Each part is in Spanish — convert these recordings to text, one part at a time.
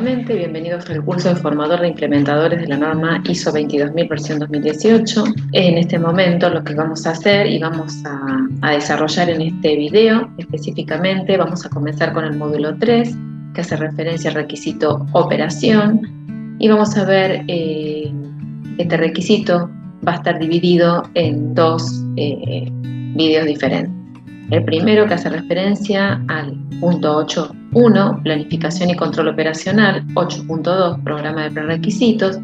nuevamente, bienvenidos al curso de formador de implementadores de la norma ISO 22000 versión 2018. En este momento lo que vamos a hacer y vamos a desarrollar en este video específicamente, vamos a comenzar con el módulo 3, que hace referencia al requisito operación, y vamos a ver este requisito va a estar dividido en dos videos diferentes. El primero, que hace referencia al punto 8.1, planificación y control operacional, 8.2, programa de prerequisitos,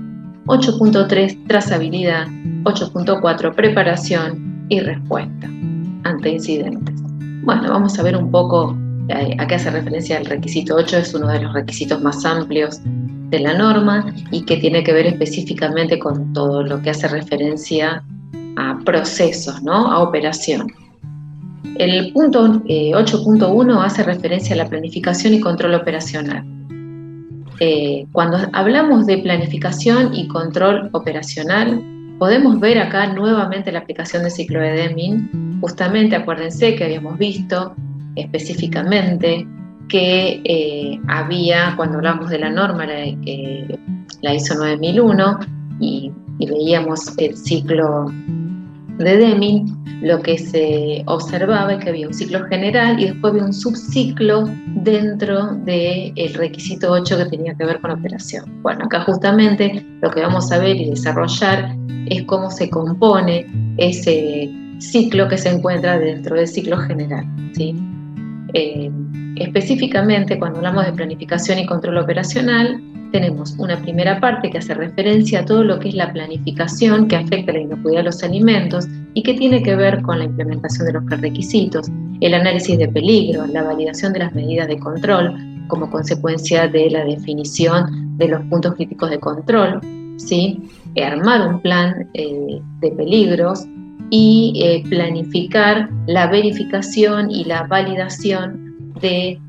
8.3, trazabilidad, 8.4, preparación y respuesta ante incidentes. Bueno, vamos a ver un poco a qué hace referencia el requisito 8. Es uno de los requisitos más amplios de la norma y que tiene que ver específicamente con todo lo que hace referencia a procesos, ¿no? A operación. El punto 8.1 hace referencia a la planificación y control operacional. Cuando hablamos de planificación y control operacional, podemos ver acá nuevamente la aplicación del ciclo de Deming. Justamente acuérdense que habíamos visto específicamente que había, cuando hablamos de la norma, la ISO 9001, y veíamos el ciclo de Deming, lo que se observaba es que había un ciclo general y después había un subciclo dentro del requisito 8 que tenía que ver con operación. Bueno, acá justamente lo que vamos a ver y desarrollar es cómo se compone ese ciclo que se encuentra dentro del ciclo general, ¿sí? Específicamente, cuando hablamos de planificación y control operacional, tenemos una primera parte que hace referencia a todo lo que es la planificación que afecta a la inocuidad de los alimentos y que tiene que ver con la implementación de los prerequisitos, el análisis de peligro, la validación de las medidas de control como consecuencia de la definición de los puntos críticos de control, ¿sí? Armar un plan de peligros y planificar la verificación y la validación de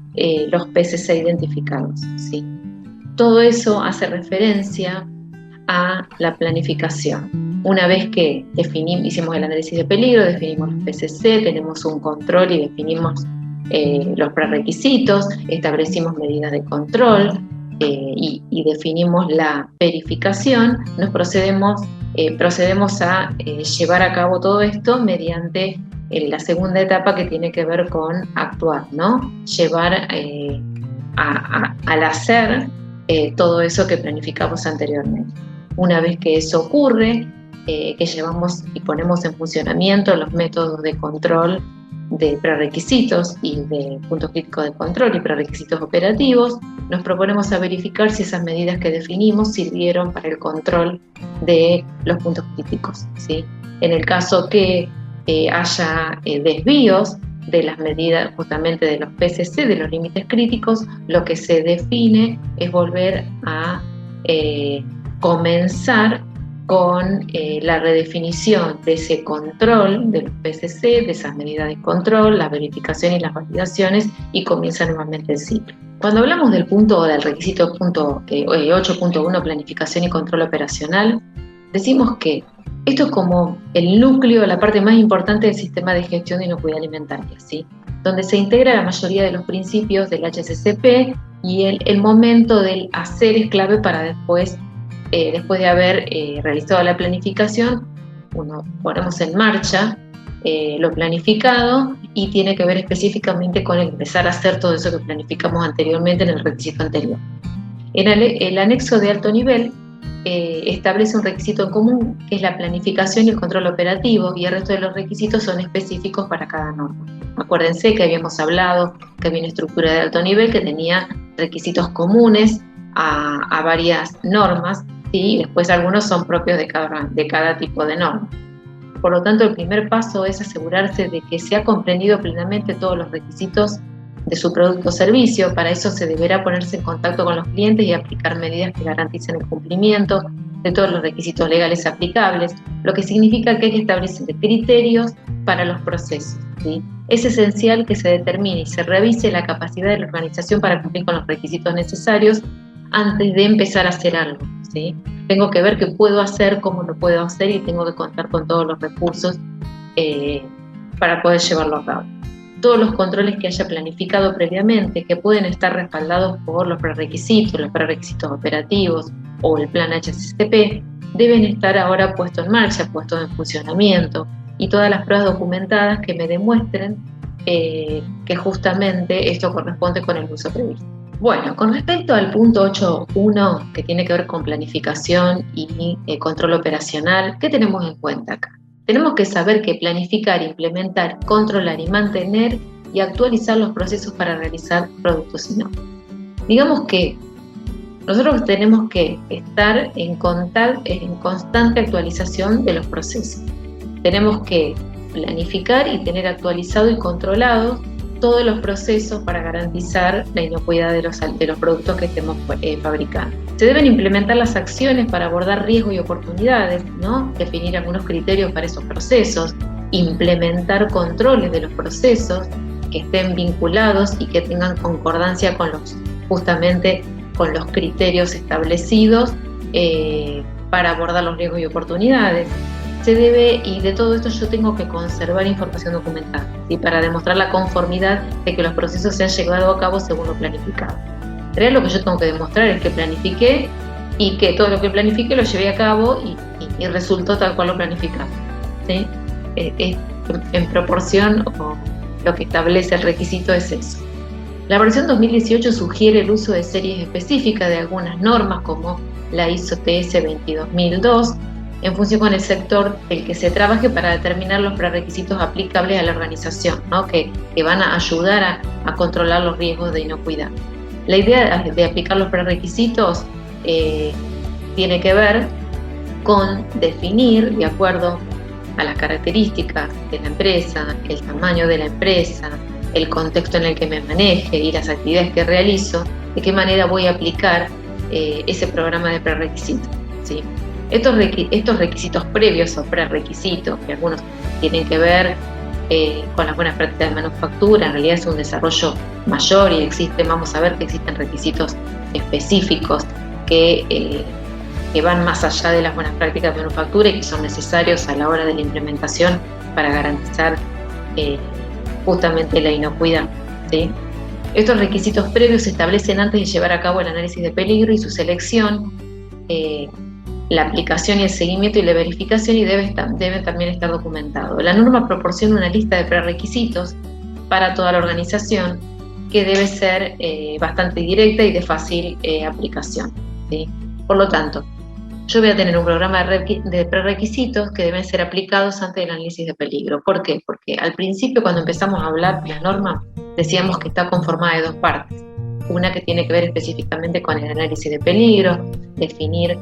los PCC identificados, ¿sí? Todo eso hace referencia a la planificación. Una vez que hicimos el análisis de peligro, definimos los PCC, tenemos un control y definimos los prerequisitos, establecimos medidas de control y definimos la verificación, procedemos a llevar a cabo todo esto mediante la segunda etapa, que tiene que ver con actuar, ¿no? Llevar al hacer todo eso que planificamos anteriormente. Una vez que eso ocurre, que llevamos y ponemos en funcionamiento los métodos de control de prerequisitos y de puntos críticos de control y prerequisitos operativos, nos proponemos a verificar si esas medidas que definimos sirvieron para el control de los puntos críticos, ¿sí? En el caso que haya desvíos de las medidas justamente de los PCC, de los límites críticos, lo que se define es volver a comenzar con la redefinición de ese control de los PCC, de esas medidas de control, la verificación y las validaciones, y comienza nuevamente el ciclo. Cuando hablamos del requisito 8.1, planificación y control operacional, decimos que esto es como el núcleo, la parte más importante del sistema de gestión de inocuidad alimentaria, ¿sí? Donde se integra la mayoría de los principios del HACCP, y el momento del hacer es clave para después de haber realizado la planificación, ponemos en marcha lo planificado, y tiene que ver específicamente con empezar a hacer todo eso que planificamos anteriormente en el requisito anterior. En el anexo de alto nivel establece un requisito en común, que es la planificación y el control operativo, y el resto de los requisitos son específicos para cada norma. Acuérdense que habíamos hablado que había una estructura de alto nivel que tenía requisitos comunes a varias normas, ¿sí? Después algunos son propios de cada tipo de norma. Por lo tanto, el primer paso es asegurarse de que se ha comprendido plenamente todos los requisitos de su producto o servicio. Para eso se deberá ponerse en contacto con los clientes y aplicar medidas que garanticen el cumplimiento de todos los requisitos legales aplicables, lo que significa que hay que establecer criterios para los procesos, ¿sí? Es esencial que se determine y se revise la capacidad de la organización para cumplir con los requisitos necesarios antes de empezar a hacer algo, ¿sí? Tengo que ver qué puedo hacer, cómo lo puedo hacer, y tengo que contar con todos los recursos para poder llevarlo a cabo. todos los controles que haya planificado previamente, que pueden estar respaldados por los prerequisitos operativos o el plan HACCP, deben estar ahora puestos en marcha, puestos en funcionamiento, y todas las pruebas documentadas que me demuestren que justamente esto corresponde con el uso previsto. Bueno, con respecto al punto 8.1, que tiene que ver con planificación y control operacional, ¿qué tenemos en cuenta acá? Tenemos que saber que planificar, implementar, controlar y mantener y actualizar los procesos para realizar productos innovadores. Digamos que nosotros tenemos que estar en constante actualización de los procesos. Tenemos que planificar y tener actualizado y controlado todos los procesos para garantizar la inocuidad de los productos que estemos fabricando. Se deben implementar las acciones para abordar riesgos y oportunidades, ¿no? Definir algunos criterios para esos procesos, implementar controles de los procesos que estén vinculados y que tengan concordancia con justamente con los criterios establecidos para abordar los riesgos y oportunidades. Y de todo esto yo tengo que conservar información documentada, ¿sí? Para demostrar la conformidad de que los procesos se han llevado a cabo según lo planificado. En realidad lo que yo tengo que demostrar es que planifiqué y que todo lo que planifiqué lo llevé a cabo y resultó tal cual lo planificado, ¿sí? En proporción, o lo que establece el requisito es eso. La versión 2018 sugiere el uso de series específicas de algunas normas como la ISO TS 22002, en función con el sector del que se trabaje, para determinar los prerequisitos aplicables a la organización, ¿no? que van a ayudar a controlar los riesgos de inocuidad. La idea de aplicar los prerequisitos tiene que ver con definir, de acuerdo a las características de la empresa, el tamaño de la empresa, el contexto en el que me maneje y las actividades que realizo, de qué manera voy a aplicar ese programa de prerequisitos, ¿sí? Estos requisitos previos o prerequisitos, que algunos tienen que ver con las buenas prácticas de manufactura, en realidad es un desarrollo mayor y vamos a ver que existen requisitos específicos que van más allá de las buenas prácticas de manufactura y que son necesarios a la hora de la implementación para garantizar justamente la inocuidad, ¿sí? Estos requisitos previos se establecen antes de llevar a cabo el análisis de peligro y su selección, la aplicación y el seguimiento y la verificación, y deben también estar documentados. La norma proporciona una lista de prerequisitos para toda la organización que debe ser bastante directa y de fácil aplicación, ¿sí? Por lo tanto, yo voy a tener un programa de prerequisitos que deben ser aplicados antes del análisis de peligro. ¿Por qué? Porque al principio, cuando empezamos a hablar de la norma, decíamos que está conformada de dos partes. Una que tiene que ver específicamente con el análisis de peligro, definir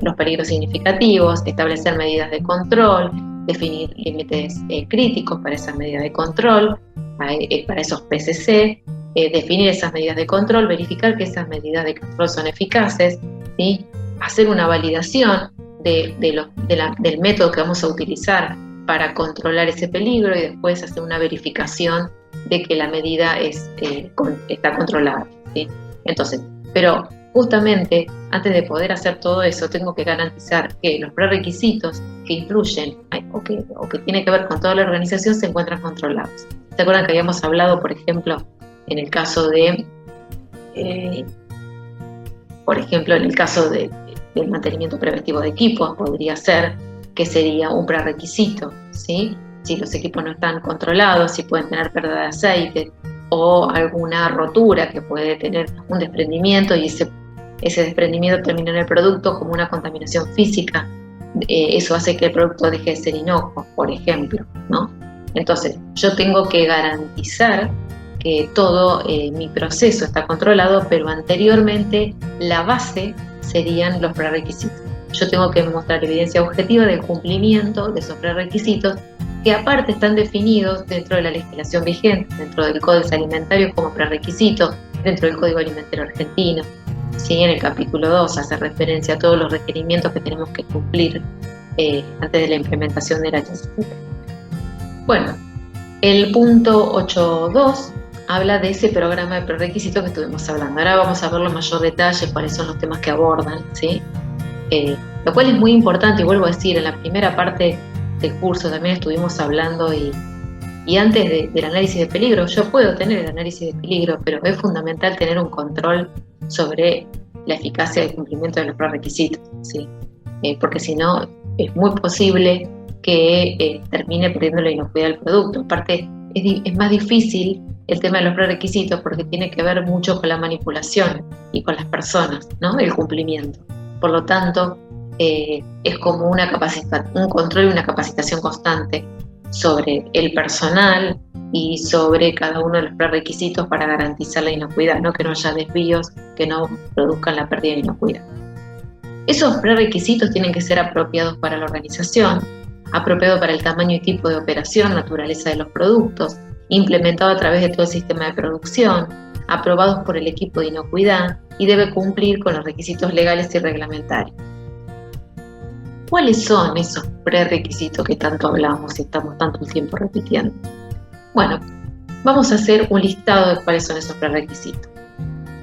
los peligros significativos, establecer medidas de control, definir límites críticos para esas medidas de control, para esos PCC, definir esas medidas de control, verificar que esas medidas de control son eficaces, ¿sí? Hacer una validación del método que vamos a utilizar para controlar ese peligro y después hacer una verificación de que la medida está controlada, ¿sí? Entonces, pero justamente antes de poder hacer todo eso, tengo que garantizar que los prerequisitos que influyen o que tienen que ver con toda la organización se encuentran controlados. ¿Se acuerdan que habíamos hablado, por ejemplo, en el caso del mantenimiento preventivo de equipos? Podría ser que sería un prerequisito, ¿sí? Si los equipos no están controlados, si pueden tener pérdida de aceite o alguna rotura que puede tener un desprendimiento y ese desprendimiento termina en el producto como una contaminación física, eso hace que el producto deje de ser inocuo, por ejemplo, ¿no? Entonces, yo tengo que garantizar que todo mi proceso está controlado, pero anteriormente la base serían los prerequisitos. Yo tengo que mostrar evidencia objetiva del cumplimiento de esos prerequisitos, que aparte están definidos dentro de la legislación vigente, dentro del Código Alimentario como prerequisito, dentro del Código Alimentario Argentino. Sí, en el capítulo 2 hace referencia a todos los requerimientos que tenemos que cumplir antes de la implementación del HACCP. Bueno, el punto 8.2 habla de ese programa de prerequisitos que estuvimos hablando. Ahora vamos a verlo en mayor detalle, cuáles son los temas que abordan, ¿sí? Lo cual es muy importante, y vuelvo a decir, en la primera parte del curso también estuvimos hablando y Y antes del análisis de peligro, yo puedo tener el análisis de peligro, pero es fundamental tener un control sobre la eficacia del cumplimiento de los prerequisitos, ¿sí? Porque si no, es muy posible que termine perdiendo la inocuidad del producto. Aparte, es más difícil el tema de los prerequisitos porque tiene que ver mucho con la manipulación y con las personas, ¿no? El cumplimiento. Por lo tanto, es como un control y una capacitación constante sobre el personal y sobre cada uno de los prerequisitos para garantizar la inocuidad, ¿no? Que no haya desvíos que no produzcan la pérdida de inocuidad. Esos prerequisitos tienen que ser apropiados para la organización, apropiado para el tamaño y tipo de operación, naturaleza de los productos, implementado a través de todo el sistema de producción, aprobados por el equipo de inocuidad y debe cumplir con los requisitos legales y reglamentarios. ¿Cuáles son esos prerequisitos que tanto hablamos y estamos tanto tiempo repitiendo? Bueno, vamos a hacer un listado de cuáles son esos prerequisitos.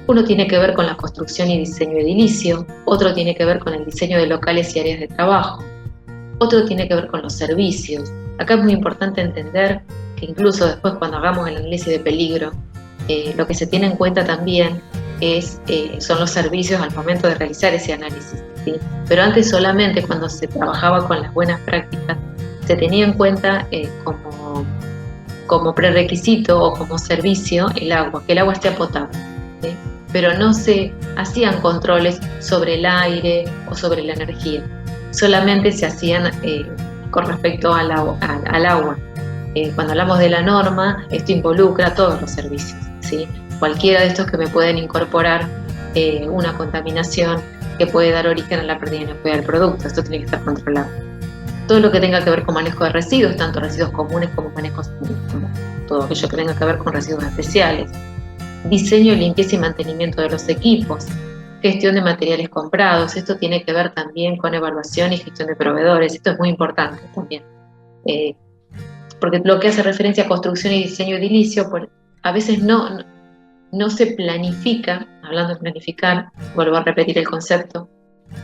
Uno tiene que ver con la construcción y diseño edilicio, otro tiene que ver con el diseño de locales y áreas de trabajo, otro tiene que ver con los servicios. Acá es muy importante entender que incluso después cuando hagamos el análisis de peligro, lo que se tiene en cuenta también son los servicios al momento de realizar ese análisis, ¿sí? Pero antes solamente cuando se trabajaba con las buenas prácticas se tenía en cuenta como prerequisito o como servicio el agua, que el agua esté potable, ¿sí? Pero no se hacían controles sobre el aire o sobre la energía, solamente se hacían con respecto al agua. Cuando hablamos de la norma, esto involucra todos los servicios, ¿sí? Cualquiera de estos que me pueden incorporar una contaminación que puede dar origen a la pérdida de inocuidad del producto. Esto tiene que estar controlado. Todo lo que tenga que ver con manejo de residuos, tanto residuos comunes como todo aquello que tenga que ver con residuos especiales. Diseño, limpieza y mantenimiento de los equipos. Gestión de materiales comprados. Esto tiene que ver también con evaluación y gestión de proveedores. Esto es muy importante también. Porque lo que hace referencia a construcción y diseño edilicio, a veces no se planifica, hablando de planificar, vuelvo a repetir el concepto,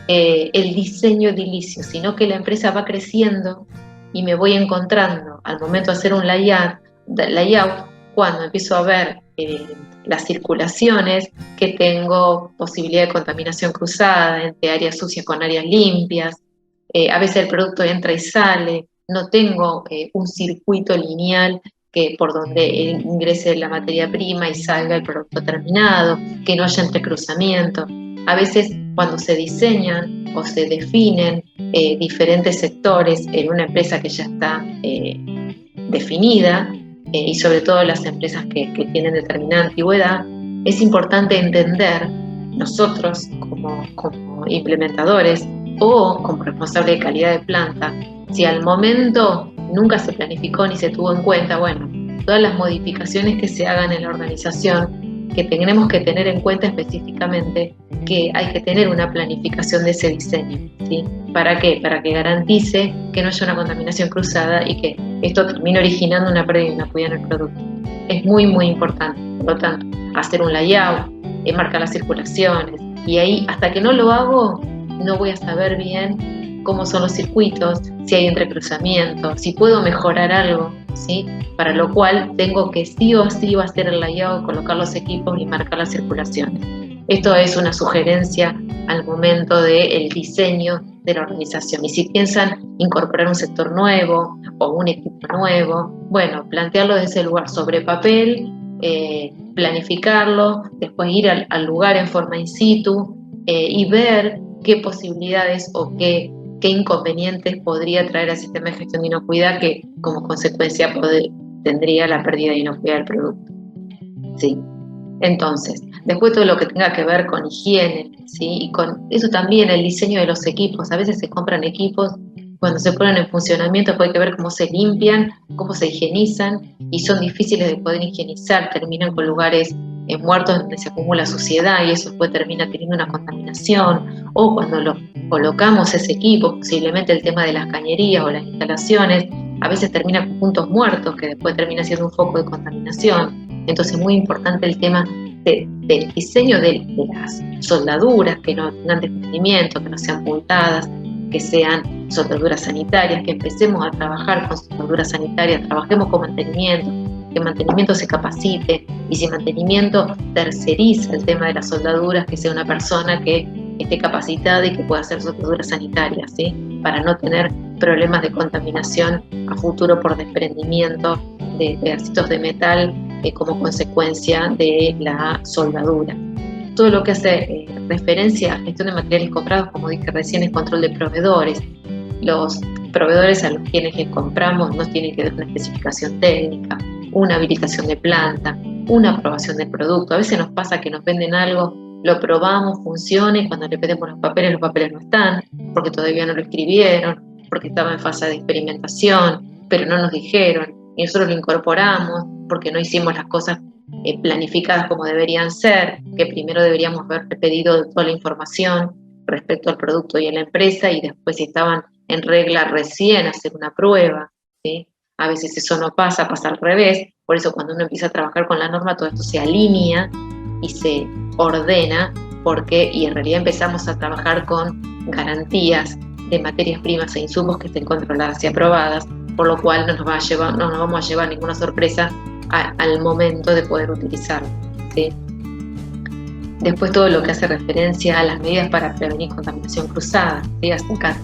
el diseño edilicio, sino que la empresa va creciendo y me voy encontrando al momento de hacer un layout cuando empiezo a ver las circulaciones, que tengo posibilidad de contaminación cruzada entre áreas sucias con áreas limpias, a veces el producto entra y sale, no tengo un circuito lineal por donde ingrese la materia prima y salga el producto terminado, que no haya entrecruzamiento. A veces cuando se diseñan o se definen diferentes sectores en una empresa que ya está definida, y sobre todo las empresas que tienen determinada antigüedad, es importante entender nosotros como implementadores o como responsable de calidad de planta, si al momento nunca se planificó ni se tuvo en cuenta, bueno, todas las modificaciones que se hagan en la organización, que tenemos que tener en cuenta específicamente que hay que tener una planificación de ese diseñlo, ¿sí? ¿Para qué? Para que garantice que no haya una contaminación cruzada y que esto termine originando una pérdida de inocuidad en el producto. Es muy, muy importante. Por lo tanto, hacer un layout, marcar las circulaciones, y ahí, hasta que no lo hago, no voy a saber bien cómo son los circuitos, si hay entrecruzamiento, si puedo mejorar algo, ¿sí? Para lo cual tengo que sí o sí hacer el layout, colocar los equipos y marcar las circulaciones. Esto es una sugerencia al momento del diseño de la organización. Y si piensan incorporar un sector nuevo o un equipo nuevo, bueno, plantearlo desde ese lugar sobre papel, planificarlo, después ir al lugar en forma in situ y ver qué posibilidades o qué inconvenientes podría traer al sistema de gestión de inocuidad que como consecuencia tendría la pérdida de inocuidad del producto. ¿Sí? Entonces, después todo lo que tenga que ver con higiene, ¿sí? Y con eso también el diseño de los equipos. A veces se compran equipos, cuando se ponen en funcionamiento hay que ver cómo se limpian, cómo se higienizan, y son difíciles de poder higienizar, terminan con lugares muertos donde se acumula suciedad y eso después termina teniendo una contaminación. O cuando lo colocamos ese equipo, posiblemente el tema de las cañerías o las instalaciones, a veces termina con puntos muertos que después termina siendo un foco de contaminación. Entonces es muy importante el tema del diseño de las soldaduras, que no tengan desprendimiento, que no sean puntadas, que sean soldaduras sanitarias, que empecemos a trabajar con soldaduras sanitarias, trabajemos con mantenimiento, que mantenimiento se capacite, y si mantenimiento terceriza el tema de las soldaduras, que sea una persona que esté capacitada y que pueda hacer soldaduras sanitarias, ¿sí? Para no tener problemas de contaminación a futuro por desprendimiento de pedacitos de metal como consecuencia de la soldadura. Todo lo que hace referencia a gestión de materiales comprados, como dije recién, es control de proveedores. Los proveedores a los quienes les compramos nos tienen que dar una especificación técnica, una habilitación de planta, una aprobación del producto. A veces nos pasa que nos venden algo, lo probamos, funciona, y cuando le pedimos los papeles no están, porque todavía no lo escribieron, porque estaba en fase de experimentación, pero no nos dijeron, y nosotros lo incorporamos porque no hicimos las cosas planificadas como deberían ser, que primero deberíamos haber pedido toda la información respecto al producto y a la empresa, y después, si estaban en regla, recién hacer una prueba, ¿sí? A veces eso no pasa, pasa al revés. Por eso cuando uno empieza a trabajar con la norma, todo esto se alinea y se ordena, y en realidad empezamos a trabajar con garantías de materias primas e insumos que estén controladas y aprobadas, por lo cual no nos vamos a llevar ninguna sorpresa al momento de poder utilizarlo, ¿sí? Después, todo lo que hace referencia a las medidas para prevenir contaminación cruzada, ¿sí? Hasta acá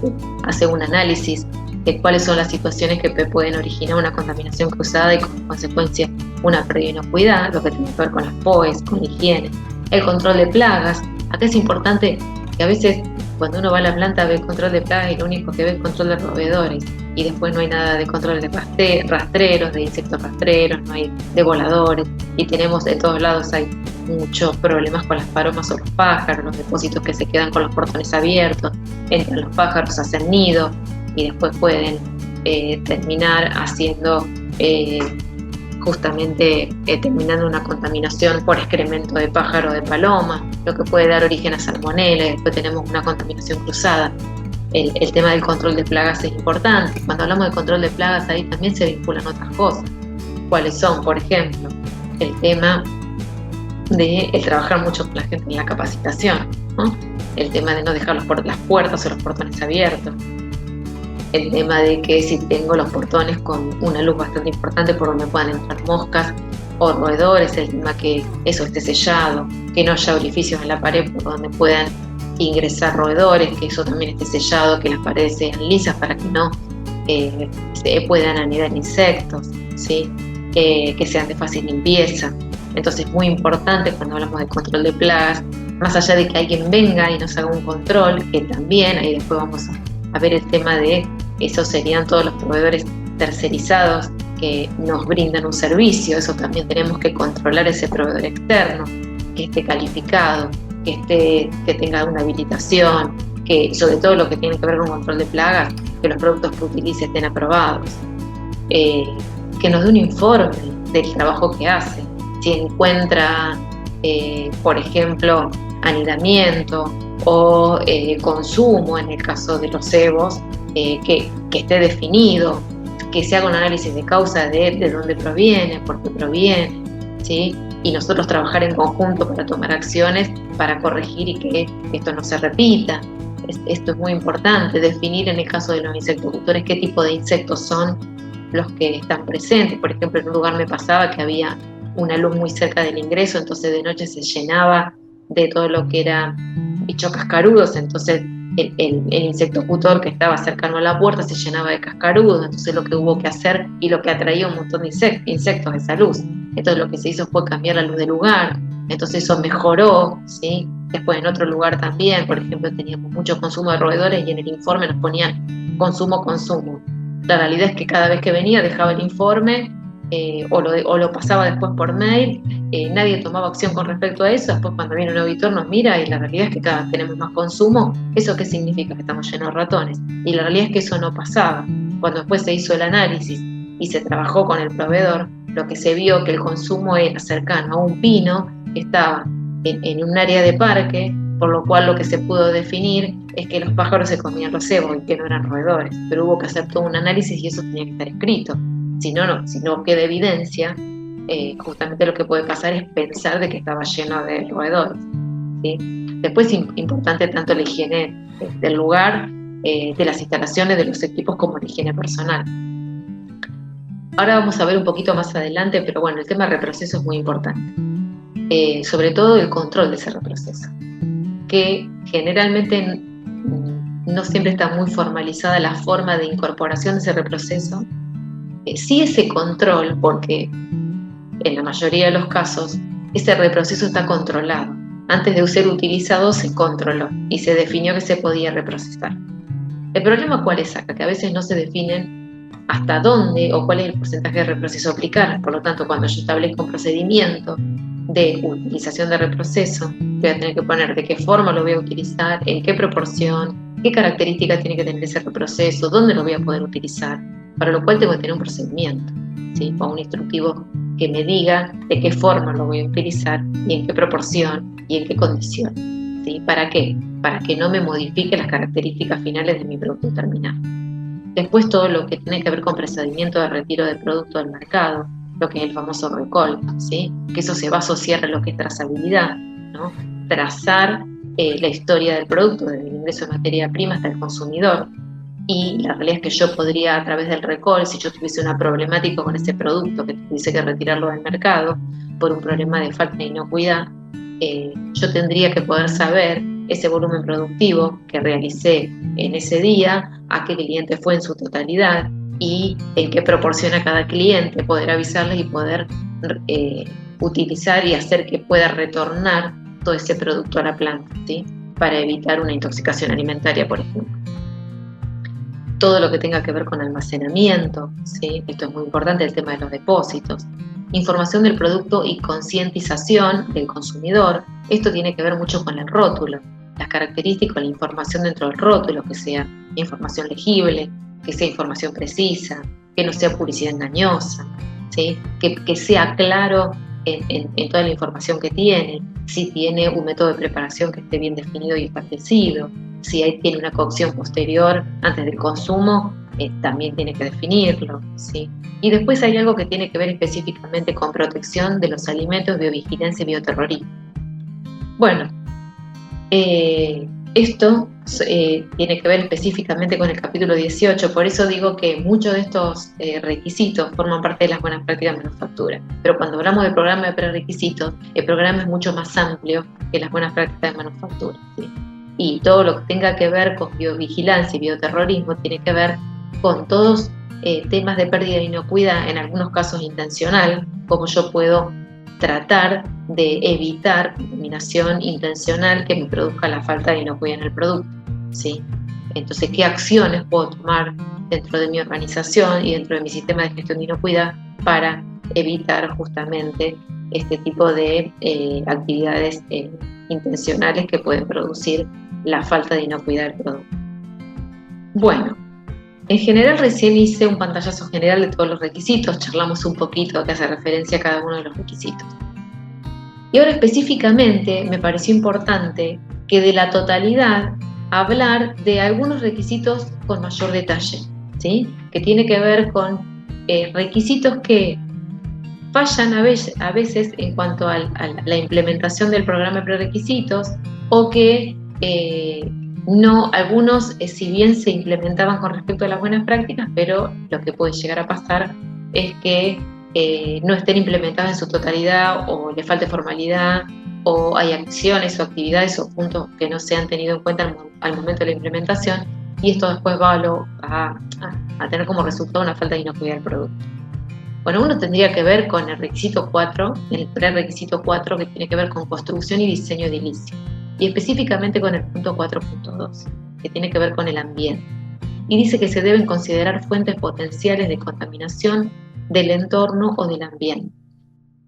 hace un análisis de cuáles son las situaciones que pueden originar una contaminación cruzada y como consecuencia una pérdida de inocuidad, lo que tiene que ver con las POEs, con la higiene. El control de plagas. Acá es importante que a veces cuando uno va a la planta ve el control de plagas y lo único que ve es el control de proveedores, y después no hay nada de control de rastreros, de insectos rastreros, no hay de voladores, y tenemos de todos lados, hay muchos problemas con las palomas o los pájaros, los depósitos que se quedan con los portones abiertos, entran los pájaros, hacen nido y después pueden terminar haciendo justamente terminando una contaminación por excremento de pájaro o de paloma, lo que puede dar origen a salmonela, y después tenemos una contaminación cruzada. El tema del control de plagas es importante. Cuando hablamos de control de plagas, ahí también se vinculan otras cosas. ¿Cuáles son? Por ejemplo, el tema de trabajar mucho con la gente en la capacitación, ¿no? El tema de no dejar las puertas o los portones abiertos. El tema de que si tengo los portones con una luz bastante importante por donde puedan entrar moscas o roedores, el tema que eso esté sellado, que no haya orificios en la pared por donde puedan ingresar roedores, que eso también esté sellado, que las paredes sean lisas para que no se puedan anidar insectos, ¿sí? Que sean de fácil limpieza. Entonces es muy importante cuando hablamos de control de plagas, más allá de que alguien venga y nos haga un control, que también ahí después vamos a ver el tema de esos serían todos los proveedores tercerizados que nos brindan un servicio. Eso también tenemos que controlar, ese proveedor externo, que esté calificado, que tenga una habilitación, que sobre todo lo que tiene que ver con control de plagas, que los productos que utilice estén aprobados, que nos dé un informe del trabajo que hace, si encuentra por ejemplo anidamiento o consumo en el caso de los cebos, que esté definido, que se haga un análisis de causa de dónde proviene, por qué proviene, ¿sí? Y nosotros trabajar en conjunto para tomar acciones para corregir y que esto no se repita. Esto es muy importante, definir en el caso de los insectocultores qué tipo de insectos son los que están presentes. Por ejemplo, en un lugar me pasaba que había una luz muy cerca del ingreso, entonces de noche se llenaba de todo lo que era bichos cascarudos, entonces el insectocultor que estaba cercano a la puerta se llenaba de cascarudos, entonces lo que hubo que hacer y lo que atraía un montón de insectos esa luz. Entonces lo que se hizo fue cambiar la luz del lugar, entonces eso mejoró, ¿sí? Después en otro lugar también, por ejemplo, teníamos mucho consumo de roedores y en el informe nos ponían consumo. La realidad es que cada vez que venía dejaba el informe o lo pasaba después por mail, nadie tomaba acción con respecto a eso. Después cuando viene un auditor nos mira y la realidad es que cada vez tenemos más consumo. ¿Eso qué significa? Que estamos llenos de ratones. Y la realidad es que eso no pasaba. Cuando después se hizo el análisis y se trabajó con el proveedor, lo que se vio que el consumo era cercano a un pino que estaba en un área de parque, por lo cual lo que se pudo definir es que los pájaros se comían los cebos y que no eran roedores. Pero hubo que hacer todo un análisis y eso tenía que estar escrito. Si no queda evidencia, justamente lo que puede pasar es pensar de que estaba lleno de roedores, ¿sí? Después es importante tanto la higiene del lugar de las instalaciones, de los equipos, como la higiene personal. Ahora vamos a ver un poquito más adelante, pero bueno, el tema de reproceso es muy importante. Sobre todo el control de ese reproceso, que generalmente no siempre está muy formalizada la forma de incorporación de ese reproceso. Sí, ese control, porque en la mayoría de los casos ese reproceso está controlado. Antes de ser utilizado se controló y se definió que se podía reprocesar. El problema ¿cuál es acá? Que a veces no se definen hasta dónde o cuál es el porcentaje de reproceso a aplicar. Por lo tanto, cuando yo establezco un procedimiento de utilización de reproceso, voy a tener que poner de qué forma lo voy a utilizar, en qué proporción, qué características tiene que tener ese reproceso, dónde lo voy a poder utilizar, para lo cual tengo que tener un procedimiento, ¿sí? O un instructivo que me diga de qué forma lo voy a utilizar y en qué proporción y en qué condición, ¿sí? ¿Para qué? Para que no me modifique las características finales de mi producto terminado. Después todo lo que tiene que ver con procedimiento de retiro de producto del mercado, lo que es el famoso recall, ¿sí? Que eso se va a asociar a lo que es trazabilidad, ¿no? Trazar la historia del producto, desde el ingreso de materia prima hasta el consumidor. Y la realidad es que yo podría, a través del recall, si yo tuviese una problemática con ese producto, que tuviese que retirarlo del mercado por un problema de falta de inocuidad, yo tendría que poder saber ese volumen productivo que realicé en ese día, a qué cliente fue en su totalidad y en qué proporción a cada cliente, poder avisarles y poder utilizar y hacer que pueda retornar todo ese producto a la planta, ¿sí? Para evitar una intoxicación alimentaria, por ejemplo. Todo lo que tenga que ver con almacenamiento, ¿sí? Esto es muy importante, el tema de los depósitos. Información del producto y concientización del consumidor. Esto tiene que ver mucho con el rótulo, las características, la información dentro del rótulo, que sea información legible, que sea información precisa, que no sea publicidad engañosa, ¿sí? Que sea claro en toda la información que tiene, si tiene un método de preparación que esté bien definido y establecido, si tiene una cocción posterior antes del consumo, también tiene que definirlo, ¿sí? Y después hay algo que tiene que ver específicamente con protección de los alimentos, biovigilancia y bioterrorismo. Bueno, esto tiene que ver específicamente con el capítulo 18, por eso digo que muchos de estos requisitos forman parte de las buenas prácticas de manufactura. Pero cuando hablamos del programa de prerequisitos, el programa es mucho más amplio que las buenas prácticas de manufactura, ¿sí? Y todo lo que tenga que ver con biovigilancia y bioterrorismo tiene que ver con todos temas de pérdida de inocuidad, en algunos casos intencional, como yo puedo tratar de evitar contaminación intencional que me produzca la falta de inocuidad en el producto, ¿sí? Entonces, ¿qué acciones puedo tomar dentro de mi organización y dentro de mi sistema de gestión de inocuidad para evitar justamente este tipo de actividades intencionales que pueden producir la falta de inocuidad del producto? Bueno, en general recién hice un pantallazo general de todos los requisitos, charlamos un poquito que hace referencia a cada uno de los requisitos. Y ahora específicamente me pareció importante que de la totalidad hablar de algunos requisitos con mayor detalle, ¿sí? Que tiene que ver con requisitos que fallan a veces en cuanto a la implementación del programa de prerequisitos, o que no, algunos si bien se implementaban con respecto a las buenas prácticas, pero lo que puede llegar a pasar es que no estén implementadas en su totalidad, o le falte formalidad, o hay acciones o actividades o puntos que no se han tenido en cuenta al momento de la implementación, y esto después va a tener como resultado una falta de inocuidad del producto. Bueno, uno tendría que ver con el requisito 4, el prerequisito 4, que tiene que ver con construcción y diseño edilicio, y específicamente con el punto 4.2, que tiene que ver con el ambiente. Y dice que se deben considerar fuentes potenciales de contaminación del entorno o del ambiente.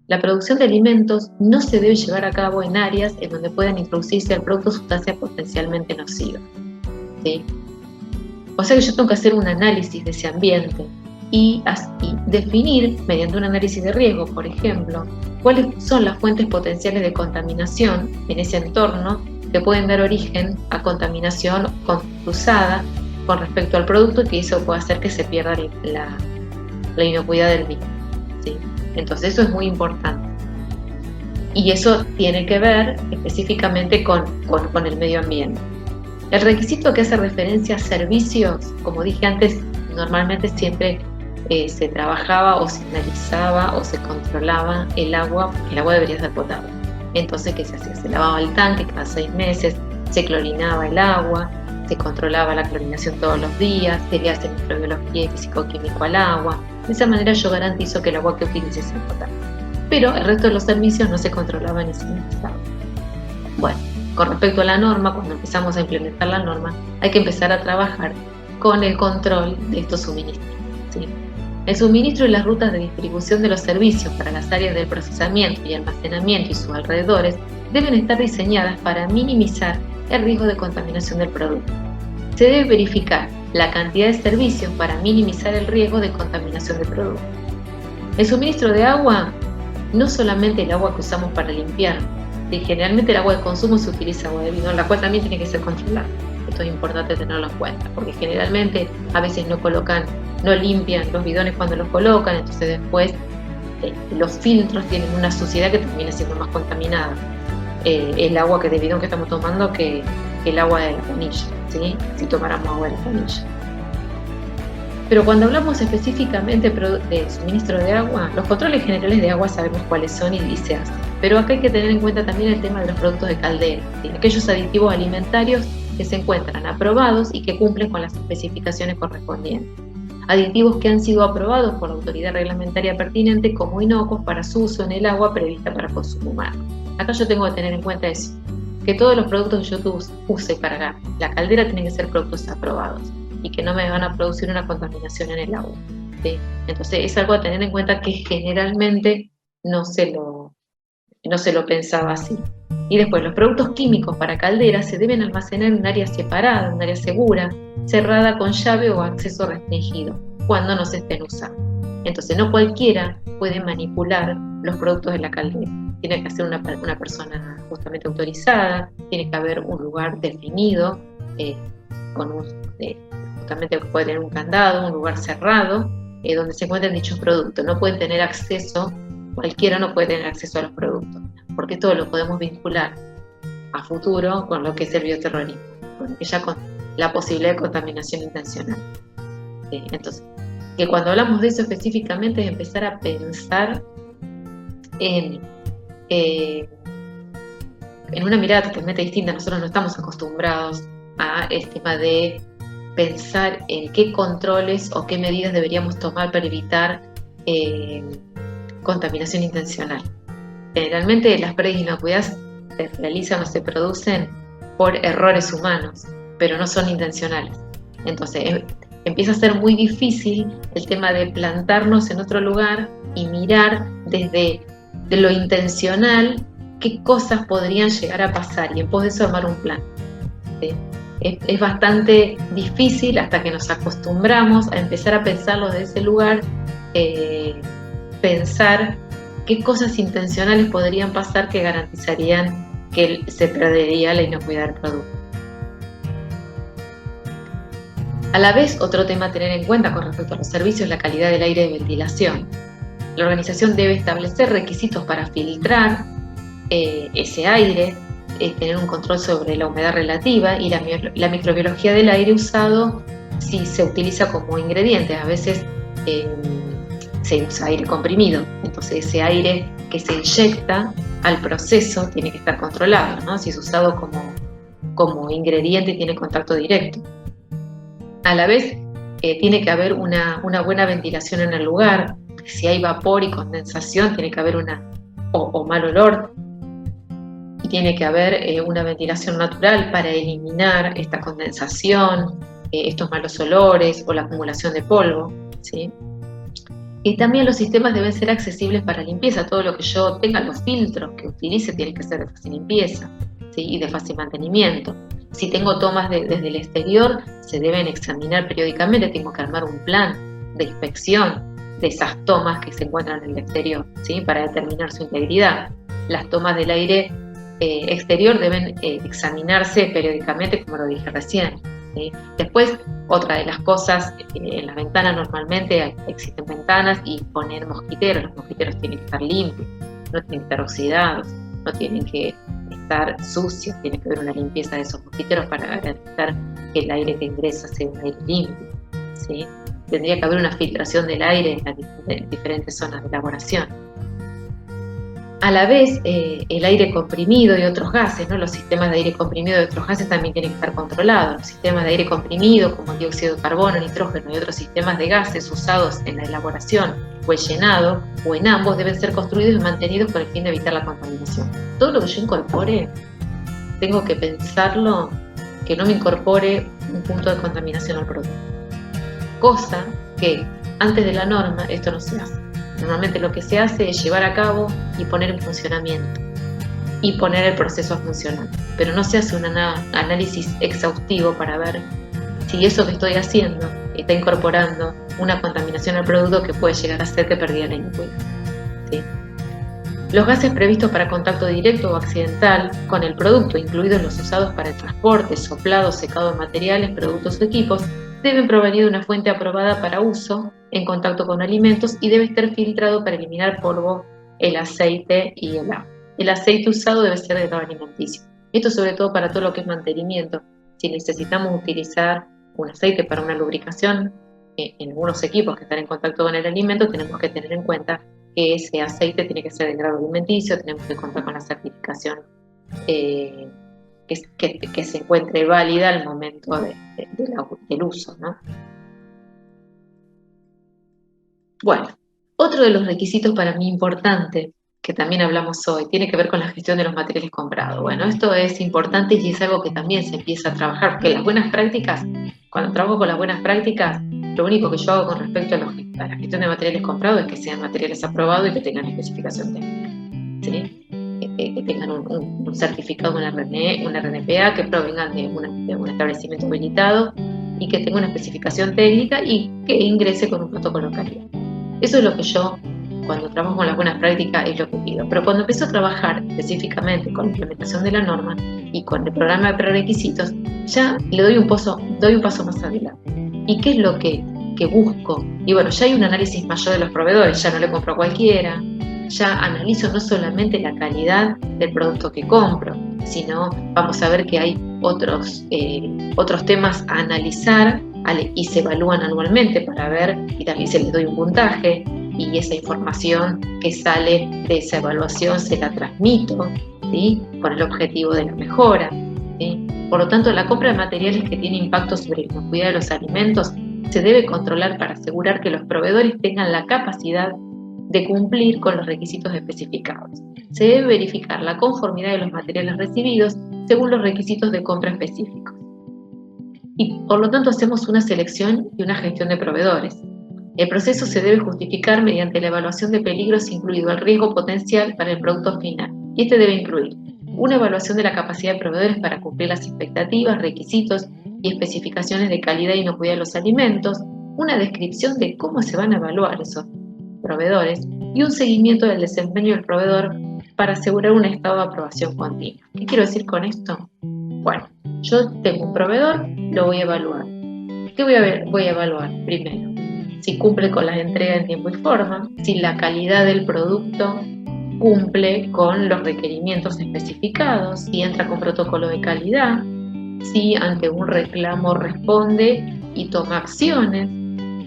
La producción de alimentos no se debe llevar a cabo en áreas en donde puedan introducirse al producto sustancias potencialmente nocivas, ¿sí? O sea que yo tengo que hacer un análisis de ese ambiente y definir, mediante un análisis de riesgo, por ejemplo, cuáles son las fuentes potenciales de contaminación en ese entorno que pueden dar origen a contaminación cruzada con respecto al producto, y que eso puede hacer que se pierda la inocuidad del mismo, ¿sí? Entonces eso es muy importante. Y eso tiene que ver específicamente con el medio ambiente. El requisito que hace referencia a servicios, como dije antes, normalmente siempre se trabajaba o se analizaba o se controlaba el agua, porque el agua debería ser potable. Entonces, ¿qué se hacía? Se lavaba el tanque cada 6 meses, se clorinaba el agua, se controlaba la clorinación todos los días, se le hace microbiología y físico-químico al agua. De esa manera yo garantizo que el agua que utilice sea potable. Pero el resto de los servicios no se controlaba ni se analizaba. Bueno, con respecto a la norma, cuando empezamos a implementar la norma, hay que empezar a trabajar con el control de estos suministros, ¿sí? El suministro y las rutas de distribución de los servicios para las áreas del procesamiento y almacenamiento y sus alrededores deben estar diseñadas para minimizar el riesgo de contaminación del producto. Se debe verificar la cantidad de servicios para minimizar el riesgo de contaminación del producto. El suministro de agua, no solamente el agua que usamos para limpiar, generalmente el agua de consumo se utiliza agua de vino, la cual también tiene que ser controlada. Esto es importante tenerlo en cuenta, porque generalmente a veces no limpian los bidones cuando los colocan, entonces después los filtros tienen una suciedad que termina siendo más contaminada. El agua de bidón que estamos tomando que el agua de la canilla, ¿sí? Si tomáramos agua de la canilla. Pero cuando hablamos específicamente de suministro de agua, los controles generales de agua sabemos cuáles son y se hacen. Pero acá hay que tener en cuenta también el tema de los productos de caldera, ¿sí? Aquellos aditivos alimentarios que se encuentran aprobados y que cumplen con las especificaciones correspondientes. Aditivos que han sido aprobados por la autoridad reglamentaria pertinente como inocuos para su uso en el agua prevista para consumo humano. Acá yo tengo que tener en cuenta eso, que todos los productos que yo use para la caldera tienen que ser productos aprobados y que no me van a producir una contaminación en el agua, ¿sí? Entonces es algo a tener en cuenta que generalmente no se lo pensaba así. Y después, los productos químicos para calderas se deben almacenar en un área separada, un área segura, cerrada con llave o acceso restringido, cuando no se estén usando. Entonces, no cualquiera puede manipular los productos de la caldera. Tiene que ser una persona justamente autorizada, tiene que haber un lugar definido, justamente puede tener un candado, un lugar cerrado, donde se encuentren dichos productos. No pueden tener acceso, cualquiera no puede tener acceso a los productos, porque todo lo podemos vincular a futuro con lo que es el bioterrorismo, con la posibilidad de contaminación intencional. Entonces, que cuando hablamos de eso específicamente es empezar a pensar en una mirada totalmente distinta. Nosotros no estamos acostumbrados a el tema de pensar en qué controles o qué medidas deberíamos tomar para evitar contaminación intencional. Generalmente las pérdidas inocuidades se realizan o se producen por errores humanos, pero no son intencionales. Entonces empieza a ser muy difícil el tema de plantarnos en otro lugar y mirar desde lo intencional qué cosas podrían llegar a pasar y en pos de eso armar un plan, ¿sí? Es bastante difícil hasta que nos acostumbramos a empezar a pensarlo desde ese lugar, pensar qué cosas intencionales podrían pasar que garantizarían que se perdería la inocuidad del producto. A la vez, otro tema a tener en cuenta con respecto a los servicios es la calidad del aire de ventilación. La organización debe establecer requisitos para filtrar ese aire, tener un control sobre la humedad relativa y la microbiología del aire usado si se utiliza como ingrediente. A veces se usa aire comprimido, entonces ese aire que se inyecta al proceso tiene que estar controlado, ¿no? Si es usado como ingrediente y tiene contacto directo. A la vez tiene que haber una buena ventilación en el lugar. Si hay vapor y condensación tiene que haber o mal olor, y tiene que haber una ventilación natural para eliminar esta condensación, estos malos olores o la acumulación de polvo, ¿sí? Y también los sistemas deben ser accesibles para limpieza. Todo lo que yo tenga, los filtros que utilice tienen que ser de fácil limpieza, ¿sí? Y de fácil mantenimiento. Si tengo tomas desde el exterior, se deben examinar periódicamente. Tengo que armar un plan de inspección de esas tomas que se encuentran en el exterior, ¿sí? Para determinar su integridad. Las tomas del aire exterior deben examinarse periódicamente, como lo dije recién, ¿sí? Después, otra de las cosas, en las ventanas normalmente existen ventanas y poner mosquiteros. Los mosquiteros tienen que estar limpios, no tienen que estar oxidados, no tienen que estar sucio, tiene que haber una limpieza de esos mosquiteros para garantizar que el aire que ingresa sea un aire limpio, ¿sí? Tendría que haber una filtración del aire en las diferentes zonas de elaboración. A la vez, el aire comprimido y otros gases, ¿no? Los sistemas de aire comprimido y otros gases también tienen que estar controlados. Los sistemas de aire comprimido, como el dióxido de carbono, nitrógeno y otros sistemas de gases usados en la elaboración o el llenado, o en ambos, deben ser construidos y mantenidos con el fin de evitar la contaminación. Todo lo que yo incorpore, tengo que pensarlo que no me incorpore un punto de contaminación al producto. Cosa que antes de la norma esto no se hace. Normalmente lo que se hace es llevar a cabo y poner en funcionamiento y poner el proceso a funcionar, pero no se hace un análisis exhaustivo para ver si eso que estoy haciendo está incorporando una contaminación al producto que puede llegar a ser que perdía la inocuidad, ¿sí? Los gases previstos para contacto directo o accidental con el producto, incluidos los usados para el transporte, soplado, secado de materiales, productos o equipos, deben provenir de una fuente aprobada para uso en contacto con alimentos y debe estar filtrado para eliminar polvo, el aceite y el agua. El aceite usado debe ser de grado alimenticio. Esto sobre todo para todo lo que es mantenimiento. Si necesitamos utilizar un aceite para una lubricación, en algunos equipos que están en contacto con el alimento, tenemos que tener en cuenta que ese aceite tiene que ser de grado alimenticio, tenemos que contar con la certificación que se encuentre válida al momento del uso, ¿no? Bueno, otro de los requisitos para mí importante, que también hablamos hoy, tiene que ver con la gestión de los materiales comprados. Bueno, esto es importante y es algo que también se empieza a trabajar, porque las buenas prácticas, cuando trabajo con las buenas prácticas, lo único que yo hago con respecto a la gestión de materiales comprados es que sean materiales aprobados y que tengan especificación técnica, ¿sí? Que tengan un certificado, una RNPA, que provengan de un establecimiento habilitado y que tenga una especificación técnica y que ingrese con un protocolo de calidad. Eso es lo que yo, cuando trabajo con las buenas prácticas, es lo que pido. Pero cuando empiezo a trabajar específicamente con la implementación de la norma y con el programa de prerequisitos, ya le doy un paso más adelante. ¿Y qué es lo que busco? Y bueno, ya hay un análisis mayor de los proveedores, ya no le compro a cualquiera, ya analizo no solamente la calidad del producto que compro, sino vamos a ver que hay otros temas a analizar y se evalúan anualmente para ver, y también se les doy un puntaje, y esa información que sale de esa evaluación se la transmito, ¿sí? Con el objetivo de la mejora, ¿sí? Por lo tanto, la compra de materiales que tienen impacto sobre la inocuidad de los alimentos se debe controlar para asegurar que los proveedores tengan la capacidad de cumplir con los requisitos especificados. Se debe verificar la conformidad de los materiales recibidos según los requisitos de compra específicos. Y por lo tanto hacemos una selección y una gestión de proveedores. El proceso se debe justificar mediante la evaluación de peligros, incluido el riesgo potencial para el producto final. Y este debe incluir una evaluación de la capacidad de proveedores para cumplir las expectativas, requisitos y especificaciones de calidad e inocuidad de los alimentos, una descripción de cómo se van a evaluar esos proveedores y un seguimiento del desempeño del proveedor para asegurar un estado de aprobación continua. ¿Qué quiero decir con esto? Bueno, yo tengo un proveedor, lo voy a evaluar. ¿Qué voy a evaluar? Primero, si cumple con las entregas en tiempo y forma, si la calidad del producto cumple con los requerimientos especificados, si entra con protocolo de calidad, si ante un reclamo responde y toma acciones,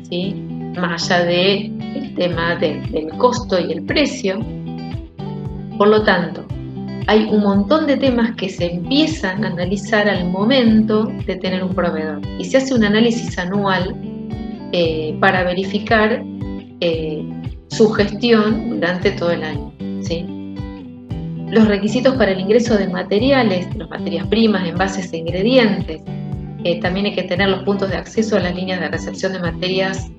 ¿sí? Más allá del tema del costo y el precio. Por lo tanto, hay un montón de temas que se empiezan a analizar al momento de tener un proveedor y se hace un análisis anual para verificar su gestión durante todo el año, ¿sí? Los requisitos para el ingreso de materiales, las materias primas, envases e ingredientes. También hay que tener los puntos de acceso a las líneas de recepción de materias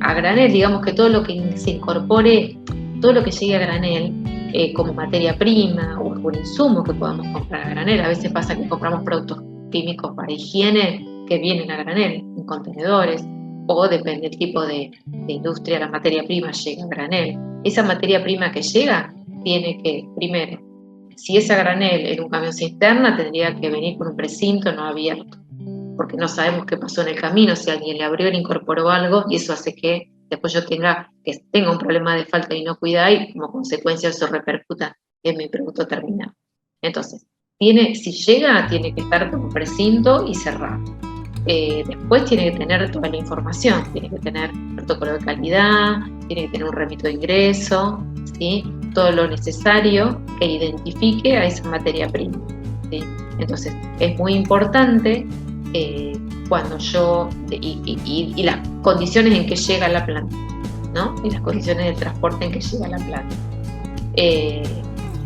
a granel, digamos que todo lo que se incorpore, todo lo que llegue a granel, como materia prima o algún insumo que podamos comprar a granel. A veces pasa que compramos productos químicos para higiene que vienen a granel, en contenedores, o depende del tipo de industria, la materia prima llega a granel. Esa materia prima que llega tiene que, primero, si es a granel en un camión cisterna, tendría que venir con un precinto no abierto, porque no sabemos qué pasó en el camino, si alguien le abrió, le incorporó algo, y eso hace que después yo tenga un problema de falta de inocuidad y como consecuencia eso repercuta en mi producto terminado. Entonces, si llega, tiene que estar como precinto y cerrado. Después tiene que tener toda la información, tiene que tener protocolo de calidad, tiene que tener un remito de ingreso, ¿sí? Todo lo necesario que identifique a esa materia prima, ¿sí? Entonces, es muy importante cuando y las condiciones en que llega la planta, ¿no? Y las condiciones de transporte en que llega la planta.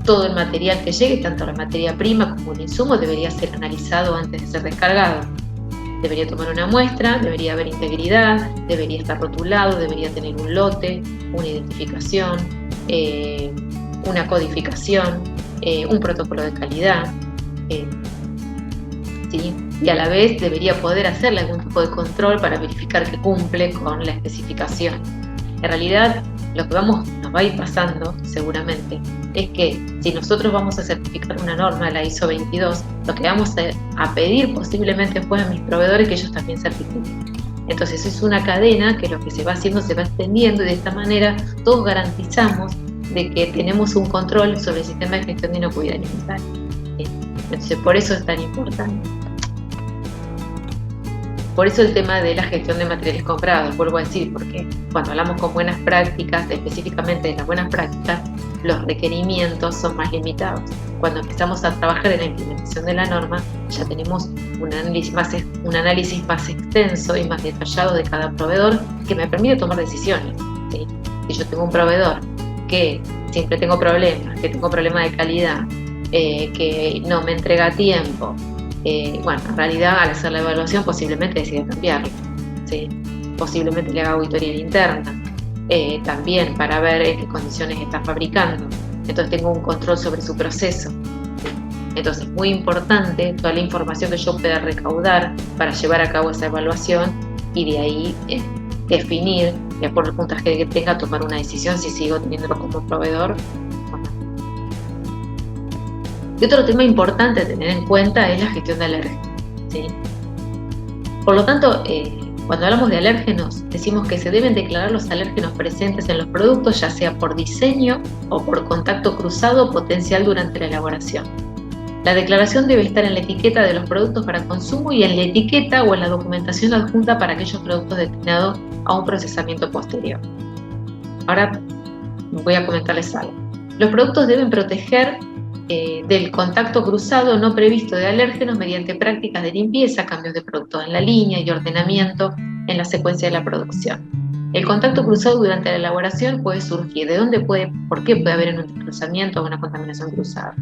Todo el material que llegue, tanto la materia prima como el insumo, debería ser analizado antes de ser descargado. Debería tomar una muestra, debería haber integridad, debería estar rotulado, debería tener un lote, una identificación, una codificación, un protocolo de calidad, ¿sí? Y a la vez debería poder hacerle algún tipo de control para verificar que cumple con la especificación. En realidad, lo que nos va a ir pasando, seguramente, es que si nosotros vamos a certificar una norma, la ISO 22, lo que vamos a pedir posiblemente después a mis proveedores que ellos también certifiquen. Entonces es una cadena que lo que se va haciendo se va extendiendo y de esta manera todos garantizamos de que tenemos un control sobre el sistema de gestión de inocuidad alimentaria. Entonces por eso es tan importante. Por eso el tema de la gestión de materiales comprados, vuelvo a decir, porque cuando hablamos con buenas prácticas, específicamente de las buenas prácticas, los requerimientos son más limitados. Cuando empezamos a trabajar en la implementación de la norma, ya tenemos un análisis más extenso y más detallado de cada proveedor que me permite tomar decisiones, ¿sí? Si yo tengo un proveedor que siempre tengo problemas, que tengo problemas de calidad, que no me entrega a tiempo, bueno, en realidad al hacer la evaluación posiblemente decida cambiarlo, ¿sí? Posiblemente le haga auditoría interna, también para ver en qué condiciones está fabricando. Entonces tengo un control sobre su proceso, ¿sí? Entonces es muy importante toda la información que yo pueda recaudar para llevar a cabo esa evaluación y de ahí definir, de acuerdo al puntaje que tenga, tomar una decisión si sigo teniéndolo como proveedor. Y otro tema importante a tener en cuenta es la gestión de alérgenos, ¿sí? Por lo tanto, cuando hablamos de alérgenos, decimos que se deben declarar los alérgenos presentes en los productos, ya sea por diseño o por contacto cruzado potencial durante la elaboración. La declaración debe estar en la etiqueta de los productos para consumo y en la etiqueta o en la documentación adjunta para aquellos productos destinados a un procesamiento posterior. Ahora voy a comentarles algo. Los productos deben proteger del contacto cruzado no previsto de alérgenos mediante prácticas de limpieza, cambios de productos en la línea y ordenamiento en la secuencia de la producción. El contacto cruzado durante la elaboración puede surgir. ¿Por qué puede haber un cruzamiento o una contaminación cruzada?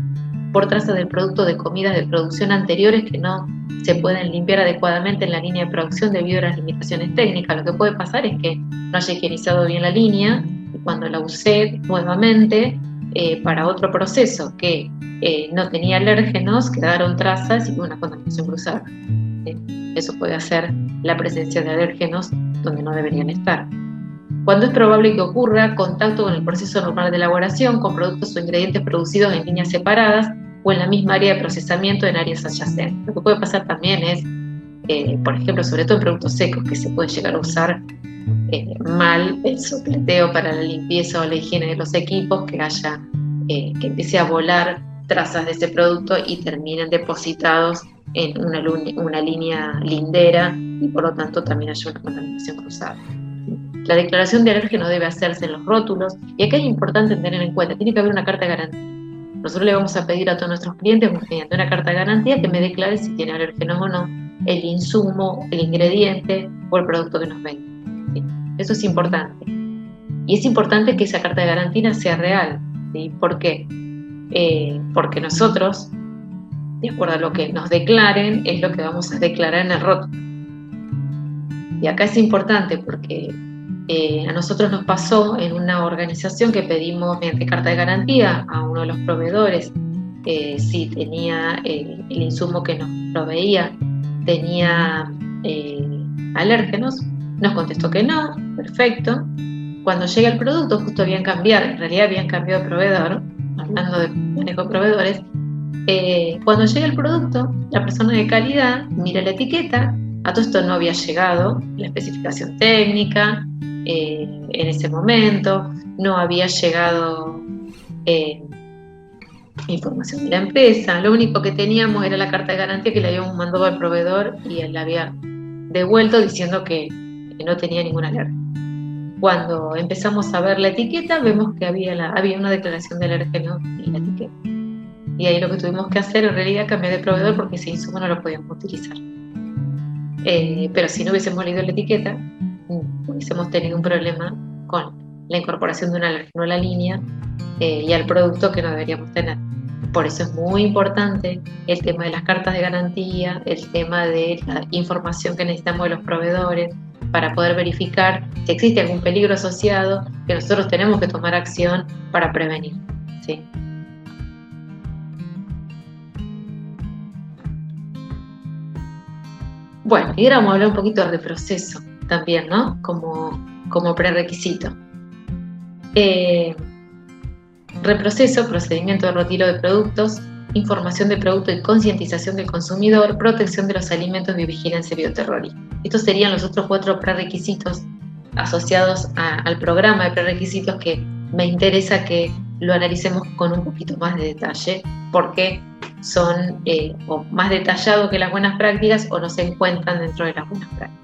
Por trazas del producto de comidas de producción anteriores que no se pueden limpiar adecuadamente en la línea de producción debido a las limitaciones técnicas. Lo que puede pasar es que no haya higienizado bien la línea y cuando la usé nuevamente para otro proceso que no tenía alérgenos, quedaron trazas y una contaminación cruzada. Eso puede hacer la presencia de alérgenos donde no deberían estar. Cuando es probable que ocurra contacto con el proceso normal de elaboración, con productos o ingredientes producidos en líneas separadas o en la misma área de procesamiento en áreas adyacentes. Lo que puede pasar también es, por ejemplo, sobre todo en productos secos, que se puede llegar a usar mal el sopleteo para la limpieza o la higiene de los equipos, que empiece a volar trazas de ese producto y terminen depositados en una línea lindera y por lo tanto también haya una contaminación cruzada. La declaración de alérgeno debe hacerse en los rótulos y acá es importante tener en cuenta, tiene que haber una carta de garantía. Nosotros le vamos a pedir a todos nuestros clientes mediante una carta de garantía que me declare si tiene alérgenos o no el insumo, el ingrediente o el producto que nos vende. ¿Sí? Eso es importante. Y es importante que esa carta de garantía sea real. ¿Sí? ¿Por qué? Porque nosotros, de acuerdo a lo que nos declaren, es lo que vamos a declarar en el rótulo. Y acá es importante porque a nosotros nos pasó en una organización que pedimos mediante carta de garantía a uno de los proveedores si tenía el insumo que nos proveía, tenía alérgenos. Nos contestó que no, perfecto. Cuando llega el producto, justo en realidad habían cambiado de proveedor, hablando de manejo de proveedores. Cuando llega el producto, la persona de calidad mira la etiqueta. A todo esto no había llegado la especificación técnica en ese momento, no había llegado información de la empresa. Lo único que teníamos era la carta de garantía que le habíamos mandado al proveedor y él la había devuelto diciendo que no tenía ninguna alergia. Cuando empezamos a ver la etiqueta, vemos que había una declaración de alérgeno en la etiqueta. Y ahí lo que tuvimos que hacer en realidad cambiar de proveedor porque ese insumo no lo podíamos utilizar. Pero si no hubiésemos leído la etiqueta, hubiésemos tenido un problema con la incorporación de un alérgeno a la línea y al producto que no deberíamos tener. Por eso es muy importante el tema de las cartas de garantía, el tema de la información que necesitamos de los proveedores para poder verificar si existe algún peligro asociado que nosotros tenemos que tomar acción para prevenir, ¿sí? Bueno, y ahora vamos a hablar un poquito de reproceso también, ¿no? Como prerequisito. Reproceso, procedimiento de retiro de productos, información de producto y concientización del consumidor, protección de los alimentos y vigilancia bioterrorismo. Estos serían los otros 4 prerequisitos asociados al programa de prerequisitos que me interesa que lo analicemos con un poquito más de detalle, porque son o más detallados que las buenas prácticas o no se encuentran dentro de las buenas prácticas.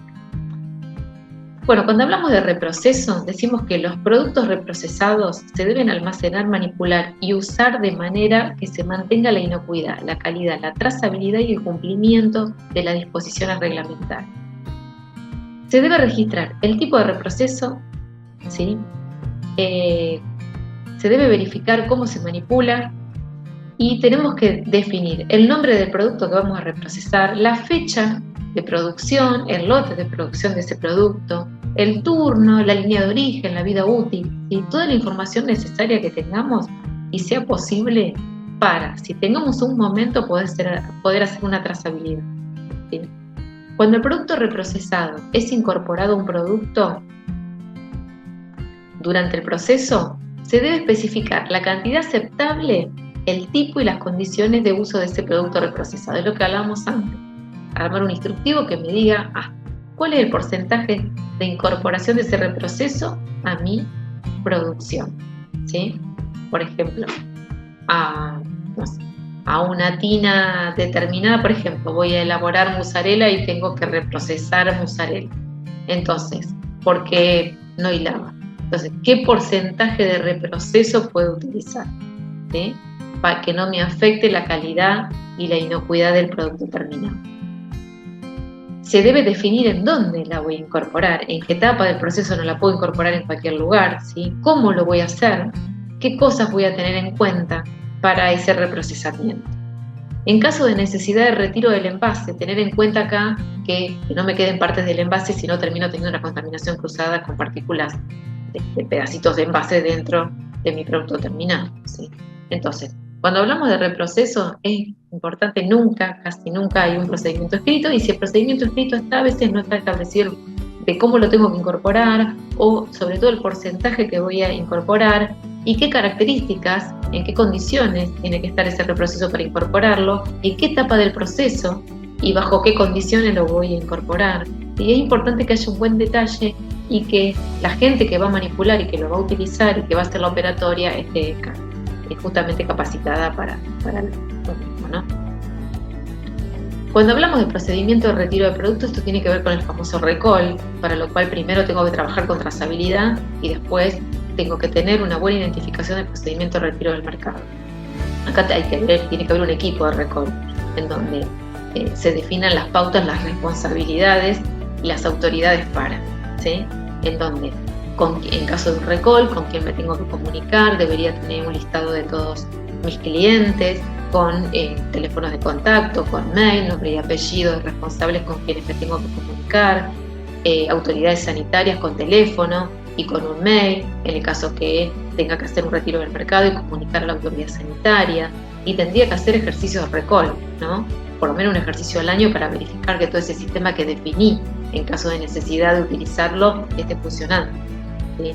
Bueno, cuando hablamos de reproceso, decimos que los productos reprocesados se deben almacenar, manipular y usar de manera que se mantenga la inocuidad, la calidad, la trazabilidad y el cumplimiento de las disposiciones reglamentarias. Se debe registrar el tipo de reproceso, ¿sí? Se debe verificar cómo se manipula y tenemos que definir el nombre del producto que vamos a reprocesar, la fecha de producción, el lote de producción de ese producto, el turno, la línea de origen, la vida útil y toda la información necesaria que tengamos y sea posible para, si tengamos un momento, poder hacer una trazabilidad, ¿sí? Cuando el producto reprocesado es incorporado a un producto, durante el proceso se debe especificar la cantidad aceptable, el tipo y las condiciones de uso de ese producto reprocesado. Es lo que hablábamos antes. Armar un instructivo que me diga cuál es el porcentaje de incorporación de ese reproceso a mi producción, ¿sí? Por ejemplo, a una tina determinada, por ejemplo, voy a elaborar mozzarella y tengo que reprocesar mozzarella. Entonces, ¿por qué no hilaba? Entonces, ¿qué porcentaje de reproceso puedo utilizar? ¿Sí? Para que no me afecte la calidad y la inocuidad del producto terminado. Se debe definir en dónde la voy a incorporar, en qué etapa del proceso no la puedo incorporar en cualquier lugar, ¿sí? ¿Cómo lo voy a hacer? ¿Qué cosas voy a tener en cuenta para ese reprocesamiento? En caso de necesidad de retiro del envase, tener en cuenta acá que no me queden partes del envase, si no termino teniendo una contaminación cruzada con partículas de pedacitos de envase dentro de mi producto terminado, ¿sí? Entonces, cuando hablamos de reproceso, es importante casi nunca hay un procedimiento escrito, y si el procedimiento escrito está, a veces no está establecido de cómo lo tengo que incorporar, o sobre todo el porcentaje que voy a incorporar, y qué características, en qué condiciones tiene que estar ese reproceso para incorporarlo, en qué etapa del proceso, y bajo qué condiciones lo voy a incorporar. Y es importante que haya un buen detalle y que la gente que va a manipular y que lo va a utilizar y que va a hacer la operatoria esté justamente capacitada para lo mismo, ¿no? Cuando hablamos de procedimiento de retiro de productos, esto tiene que ver con el famoso recall, para lo cual primero tengo que trabajar con trazabilidad y después tengo que tener una buena identificación del procedimiento de retiro del mercado. Acá tiene que haber un equipo de recall en donde se definan las pautas, las responsabilidades y las autoridades para, ¿sí? En donde, en caso de un recall, con quién me tengo que comunicar, debería tener un listado de todos mis clientes, con teléfonos de contacto, con mail, nombre y apellido de responsables con quienes me tengo que comunicar, autoridades sanitarias con teléfono y con un mail, en el caso que tenga que hacer un retiro del mercado y comunicar a la autoridad sanitaria, y tendría que hacer ejercicios de recall, ¿no? Por lo menos un ejercicio al año para verificar que todo ese sistema que definí, en caso de necesidad de utilizarlo, esté funcionando, ¿sí?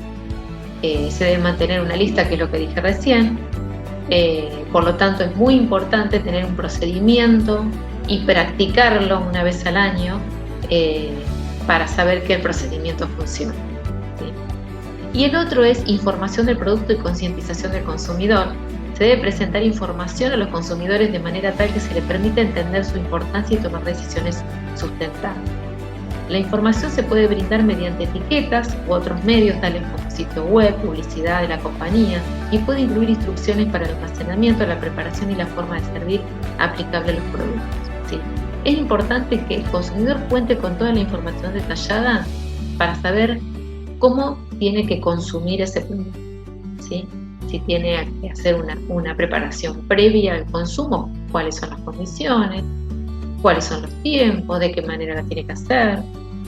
Se debe mantener una lista, que es lo que dije recién. Por lo tanto, es muy importante tener un procedimiento y practicarlo una vez al año para saber que el procedimiento funciona, ¿sí? Y el otro es información del producto y concientización del consumidor, Se debe presentar información a los consumidores de manera tal que se le permita entender su importancia y tomar decisiones sustentables. La información se puede brindar mediante etiquetas u otros medios tales como sitio web, publicidad de la compañía, y puede incluir instrucciones para el almacenamiento, la preparación y la forma de servir aplicable a los productos, ¿sí? Es importante que el consumidor cuente con toda la información detallada para saber cómo tiene que consumir ese producto, ¿sí? Si tiene que hacer una preparación previa al consumo, cuáles son las condiciones, cuáles son los tiempos, de qué manera la tiene que hacer,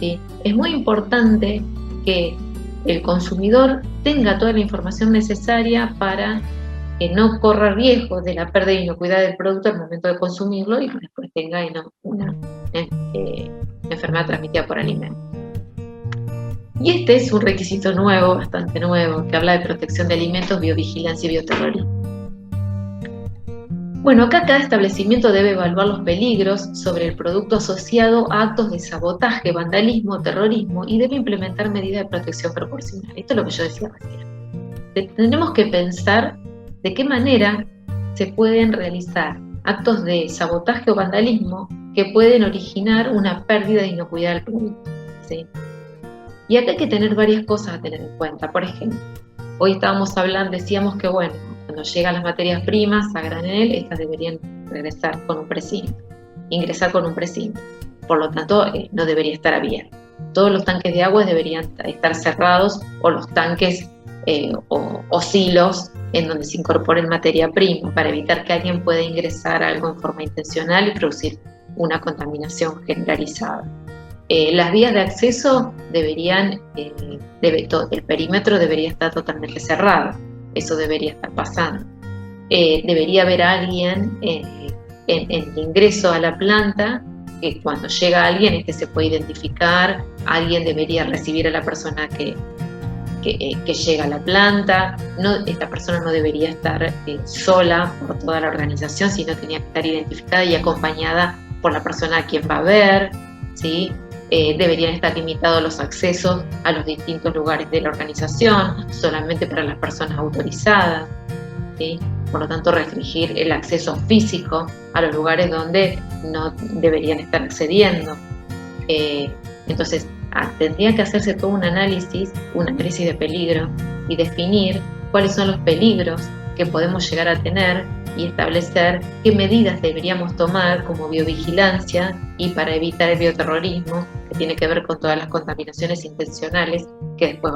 ¿sí? Es muy importante que el consumidor tenga toda la información necesaria para que no corra riesgo de la pérdida de inocuidad del producto al momento de consumirlo y después tenga una enfermedad transmitida por alimentos. Y este es un requisito nuevo, bastante nuevo, que habla de protección de alimentos, biovigilancia y bioterrorismo. Bueno, acá cada establecimiento debe evaluar los peligros sobre el producto asociado a actos de sabotaje, vandalismo, terrorismo y debe implementar medidas de protección proporcional. Esto es lo que yo decía recién. Tenemos que pensar de qué manera se pueden realizar actos de sabotaje o vandalismo que pueden originar una pérdida de inocuidad del producto, ¿sí? Y acá hay que tener varias cosas a tener en cuenta. Por ejemplo, hoy estábamos hablando, decíamos que bueno, cuando llegan las materias primas a granel, estas deberían ingresar con un precinto. Por lo tanto, no debería estar abierto. Todos los tanques de agua deberían estar cerrados, o los tanques o silos en donde se incorpore materia prima, para evitar que alguien pueda ingresar algo en forma intencional y producir una contaminación generalizada. Las vías de acceso deberían, el perímetro debería estar totalmente cerrado. Eso debería estar pasando. Debería haber alguien en el ingreso a la planta, que cuando llega alguien se puede identificar, alguien debería recibir a la persona que llega a la planta. Esta persona no debería estar sola por toda la organización, sino tenía que estar identificada y acompañada por la persona a quien va a ver, ¿sí? Deberían estar limitados los accesos a los distintos lugares de la organización, solamente para las personas autorizadas, ¿sí? Por lo tanto, restringir el acceso físico a los lugares donde no deberían estar accediendo. Entonces, tendría que hacerse todo un análisis de peligro y definir cuáles son los peligros que podemos llegar a tener y establecer qué medidas deberíamos tomar como biovigilancia y para evitar el bioterrorismo, que tiene que ver con todas las contaminaciones intencionales que después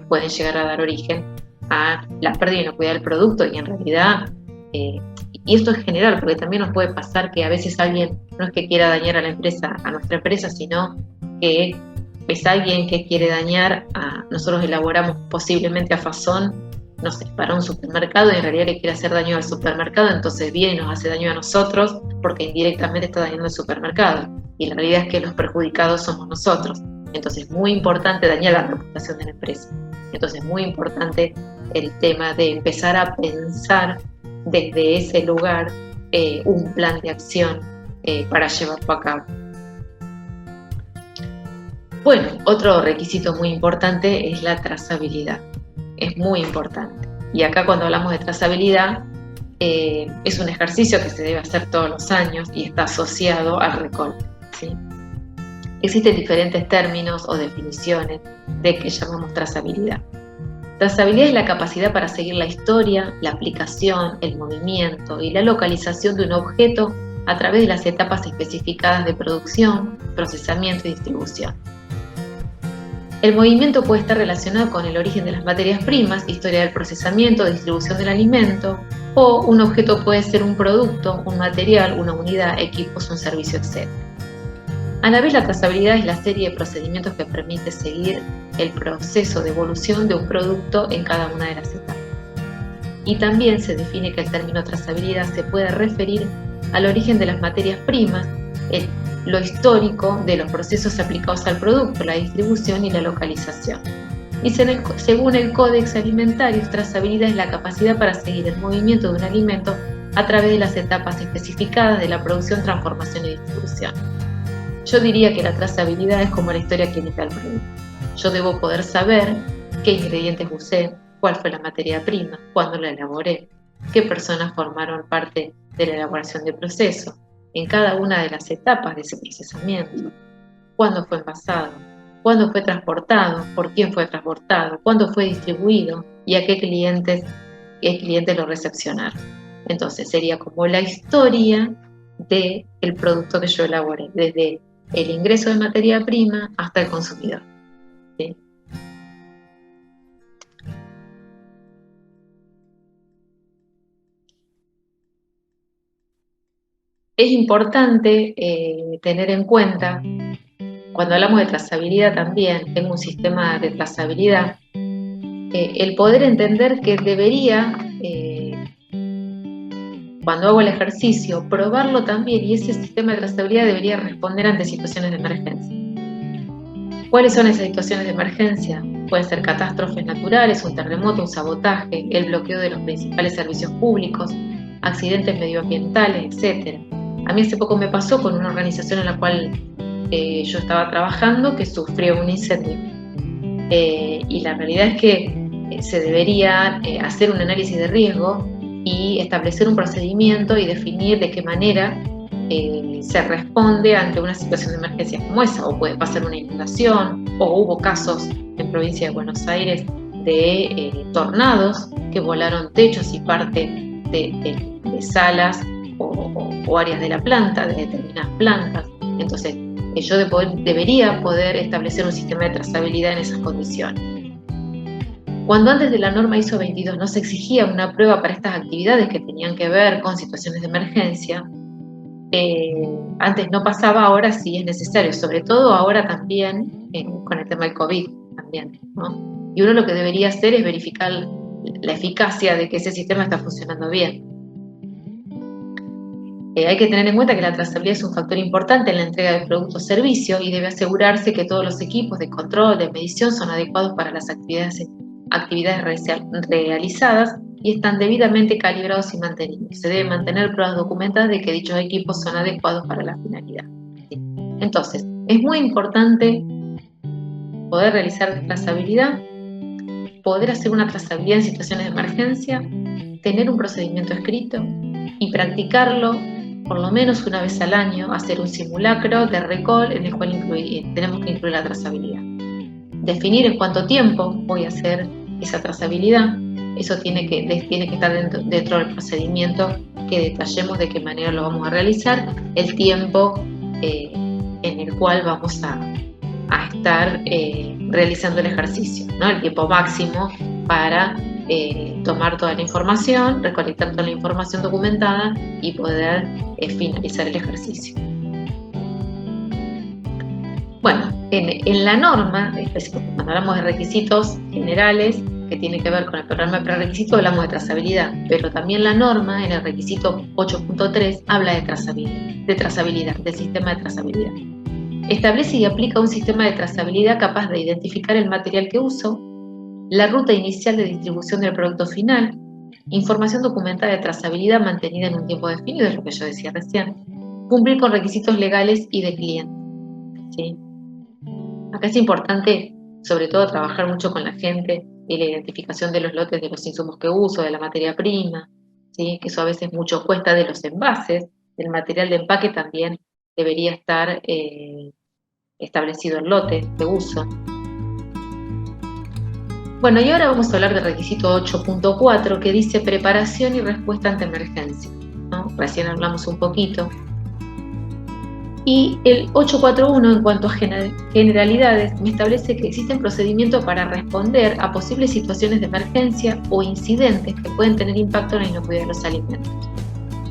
pueden llegar a dar origen a la pérdida de inocuidad del producto. Y en realidad, y esto es general, porque también nos puede pasar que a veces alguien no es que quiera dañar a nuestra empresa, sino que es alguien que quiere dañar nosotros elaboramos posiblemente a Fazón, no sé, para un supermercado, y en realidad le quiere hacer daño al supermercado, entonces viene y nos hace daño a nosotros porque indirectamente está dañando al supermercado, y la realidad es que los perjudicados somos nosotros. Entonces es muy importante dañar la reputación de la empresa. Entonces es muy importante el tema de empezar a pensar desde ese lugar un plan de acción para llevarlo a cabo. Bueno, otro requisito muy importante es la trazabilidad. Es muy importante. Y acá, cuando hablamos de trazabilidad, es un ejercicio que se debe hacer todos los años y está asociado al recorte, ¿sí? Existen diferentes términos o definiciones de que llamamos trazabilidad. Trazabilidad es la capacidad para seguir la historia, la aplicación, el movimiento y la localización de un objeto a través de las etapas especificadas de producción, procesamiento y distribución. El movimiento puede estar relacionado con el origen de las materias primas, historia del procesamiento, distribución del alimento, o un objeto puede ser un producto, un material, una unidad, equipos, un servicio, etc. A la vez, la trazabilidad es la serie de procedimientos que permite seguir el proceso de evolución de un producto en cada una de las etapas. Y también se define que el término trazabilidad se puede referir al origen de las materias primas, lo histórico de los procesos aplicados al producto, la distribución y la localización. Y según el Códex Alimentario, trazabilidad es la capacidad para seguir el movimiento de un alimento a través de las etapas especificadas de la producción, transformación y distribución. Yo diría que la trazabilidad es como la historia clínica del producto. Yo debo poder saber qué ingredientes usé, cuál fue la materia prima, cuándo la elaboré, qué personas formaron parte de la elaboración del proceso, en cada una de las etapas de ese procesamiento, cuándo fue envasado, cuándo fue transportado, por quién fue transportado, cuándo fue distribuido y a qué clientes lo recepcionaron. Entonces sería como la historia del producto que yo elaboré, desde el ingreso de materia prima hasta el consumidor. ¿Sí? Es importante tener en cuenta, cuando hablamos de trazabilidad también, tengo un sistema de trazabilidad, el poder entender que debería, cuando hago el ejercicio, probarlo también, y ese sistema de trazabilidad debería responder ante situaciones de emergencia. ¿Cuáles son esas situaciones de emergencia? Pueden ser catástrofes naturales, un terremoto, un sabotaje, el bloqueo de los principales servicios públicos, accidentes medioambientales, etc. A mí hace poco me pasó con una organización en la cual yo estaba trabajando que sufrió un incendio. Y la realidad es que se debería hacer un análisis de riesgo y establecer un procedimiento y definir de qué manera se responde ante una situación de emergencia como esa, o puede pasar una inundación, o hubo casos en provincia de Buenos Aires de tornados que volaron techos y parte de salas o áreas de la planta, de determinadas plantas. Entonces, yo debería poder establecer un sistema de trazabilidad en esas condiciones. Cuando antes de la norma ISO 22 no se exigía una prueba para estas actividades que tenían que ver con situaciones de emergencia, antes no pasaba, ahora sí es necesario, sobre todo ahora también con el tema del COVID también, ¿no? Y uno lo que debería hacer es verificar la eficacia de que ese sistema está funcionando bien. Hay que tener en cuenta que la trazabilidad es un factor importante en la entrega de productos o servicios y debe asegurarse que todos los equipos de control, de medición son adecuados para las actividades realizadas y están debidamente calibrados y mantenidos. Se deben mantener pruebas documentadas de que dichos equipos son adecuados para la finalidad. ¿Sí? Entonces, es muy importante poder realizar trazabilidad, poder hacer una trazabilidad en situaciones de emergencia, tener un procedimiento escrito y practicarlo por lo menos una vez al año, hacer un simulacro de recall en el cual tenemos que incluir la trazabilidad. Definir en cuánto tiempo voy a hacer esa trazabilidad, eso tiene que estar dentro del procedimiento que detallemos de qué manera lo vamos a realizar, el tiempo en el cual vamos a estar realizando el ejercicio, ¿no? El tiempo máximo para tomar toda la información, recolectar toda la información documentada y poder finalizar el ejercicio. Bueno, en la norma, cuando hablamos de requisitos generales que tienen que ver con el programa de prerequisitos, hablamos de trazabilidad, pero también la norma en el requisito 8.3 habla de trazabilidad, del sistema de trazabilidad. Establece y aplica un sistema de trazabilidad capaz de identificar el material que uso, la ruta inicial de distribución del producto final, información documentada de trazabilidad mantenida en un tiempo definido, es lo que yo decía recién, cumplir con requisitos legales y de cliente. ¿Sí? Acá es importante, sobre todo, trabajar mucho con la gente y la identificación de los lotes de los insumos que uso, de la materia prima, ¿sí? Que eso a veces mucho cuesta, de los envases, del material de empaque también debería estar establecido el lote de uso. Bueno, y ahora vamos a hablar del requisito 8.4 que dice preparación y respuesta ante emergencia, ¿no? Recién hablamos un poquito. Y el 841, en cuanto a generalidades, me establece que existen procedimientos para responder a posibles situaciones de emergencia o incidentes que pueden tener impacto en la inocuidad de los alimentos.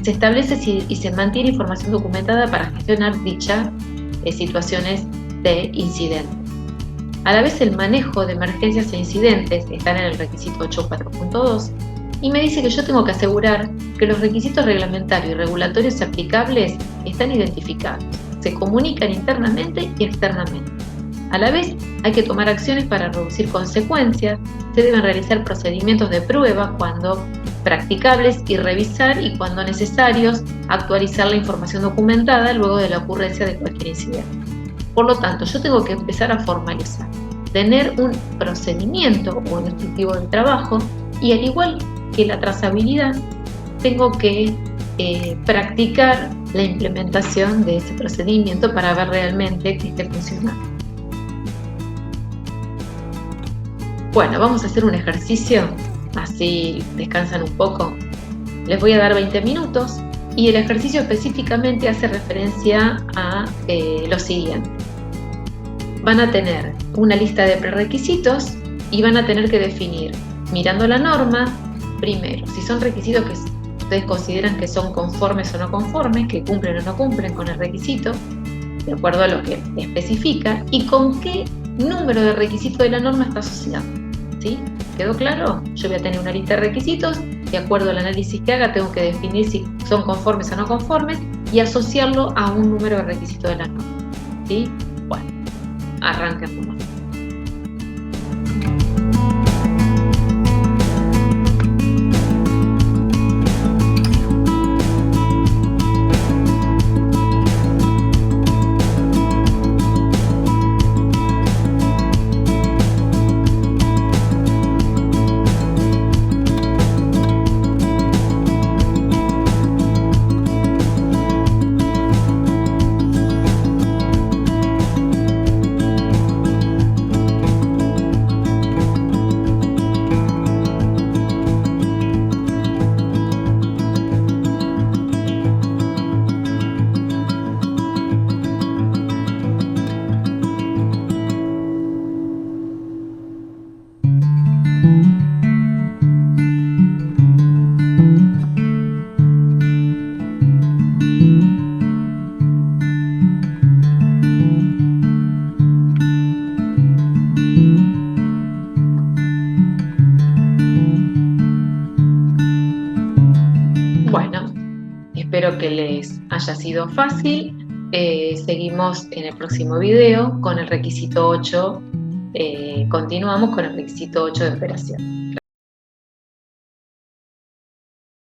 Se establece y se mantiene información documentada para gestionar dichas situaciones de incidentes. A la vez, el manejo de emergencias e incidentes están en el requisito 8.4.2 y me dice que yo tengo que asegurar que los requisitos reglamentarios y regulatorios aplicables están identificados, se comunican internamente y externamente. A la vez, hay que tomar acciones para reducir consecuencias, se deben realizar procedimientos de prueba cuando practicables y revisar y cuando necesarios actualizar la información documentada luego de la ocurrencia de cualquier incidente. Por lo tanto, yo tengo que empezar a formalizar, tener un procedimiento o un instructivo del trabajo y al igual que la trazabilidad, tengo que practicar la implementación de ese procedimiento para ver realmente que esté funcionando. Bueno, vamos a hacer un ejercicio, así descansan un poco. Les voy a dar 20 minutos y el ejercicio específicamente hace referencia a lo siguiente. Van a tener una lista de prerequisitos y van a tener que definir, mirando la norma, primero, si son requisitos que ustedes consideran que son conformes o no conformes, que cumplen o no cumplen con el requisito, de acuerdo a lo que especifica, y con qué número de requisitos de la norma está asociado. ¿Sí? ¿Quedó claro? Yo voy a tener una lista de requisitos, de acuerdo al análisis que haga, tengo que definir si son conformes o no conformes y asociarlo a un número de requisitos de la norma. ¿Sí? Bueno, arranquemos. Bueno, espero que les haya sido fácil. Seguimos en el próximo video con el requisito 8. Continuamos con el requisito 8 de operación.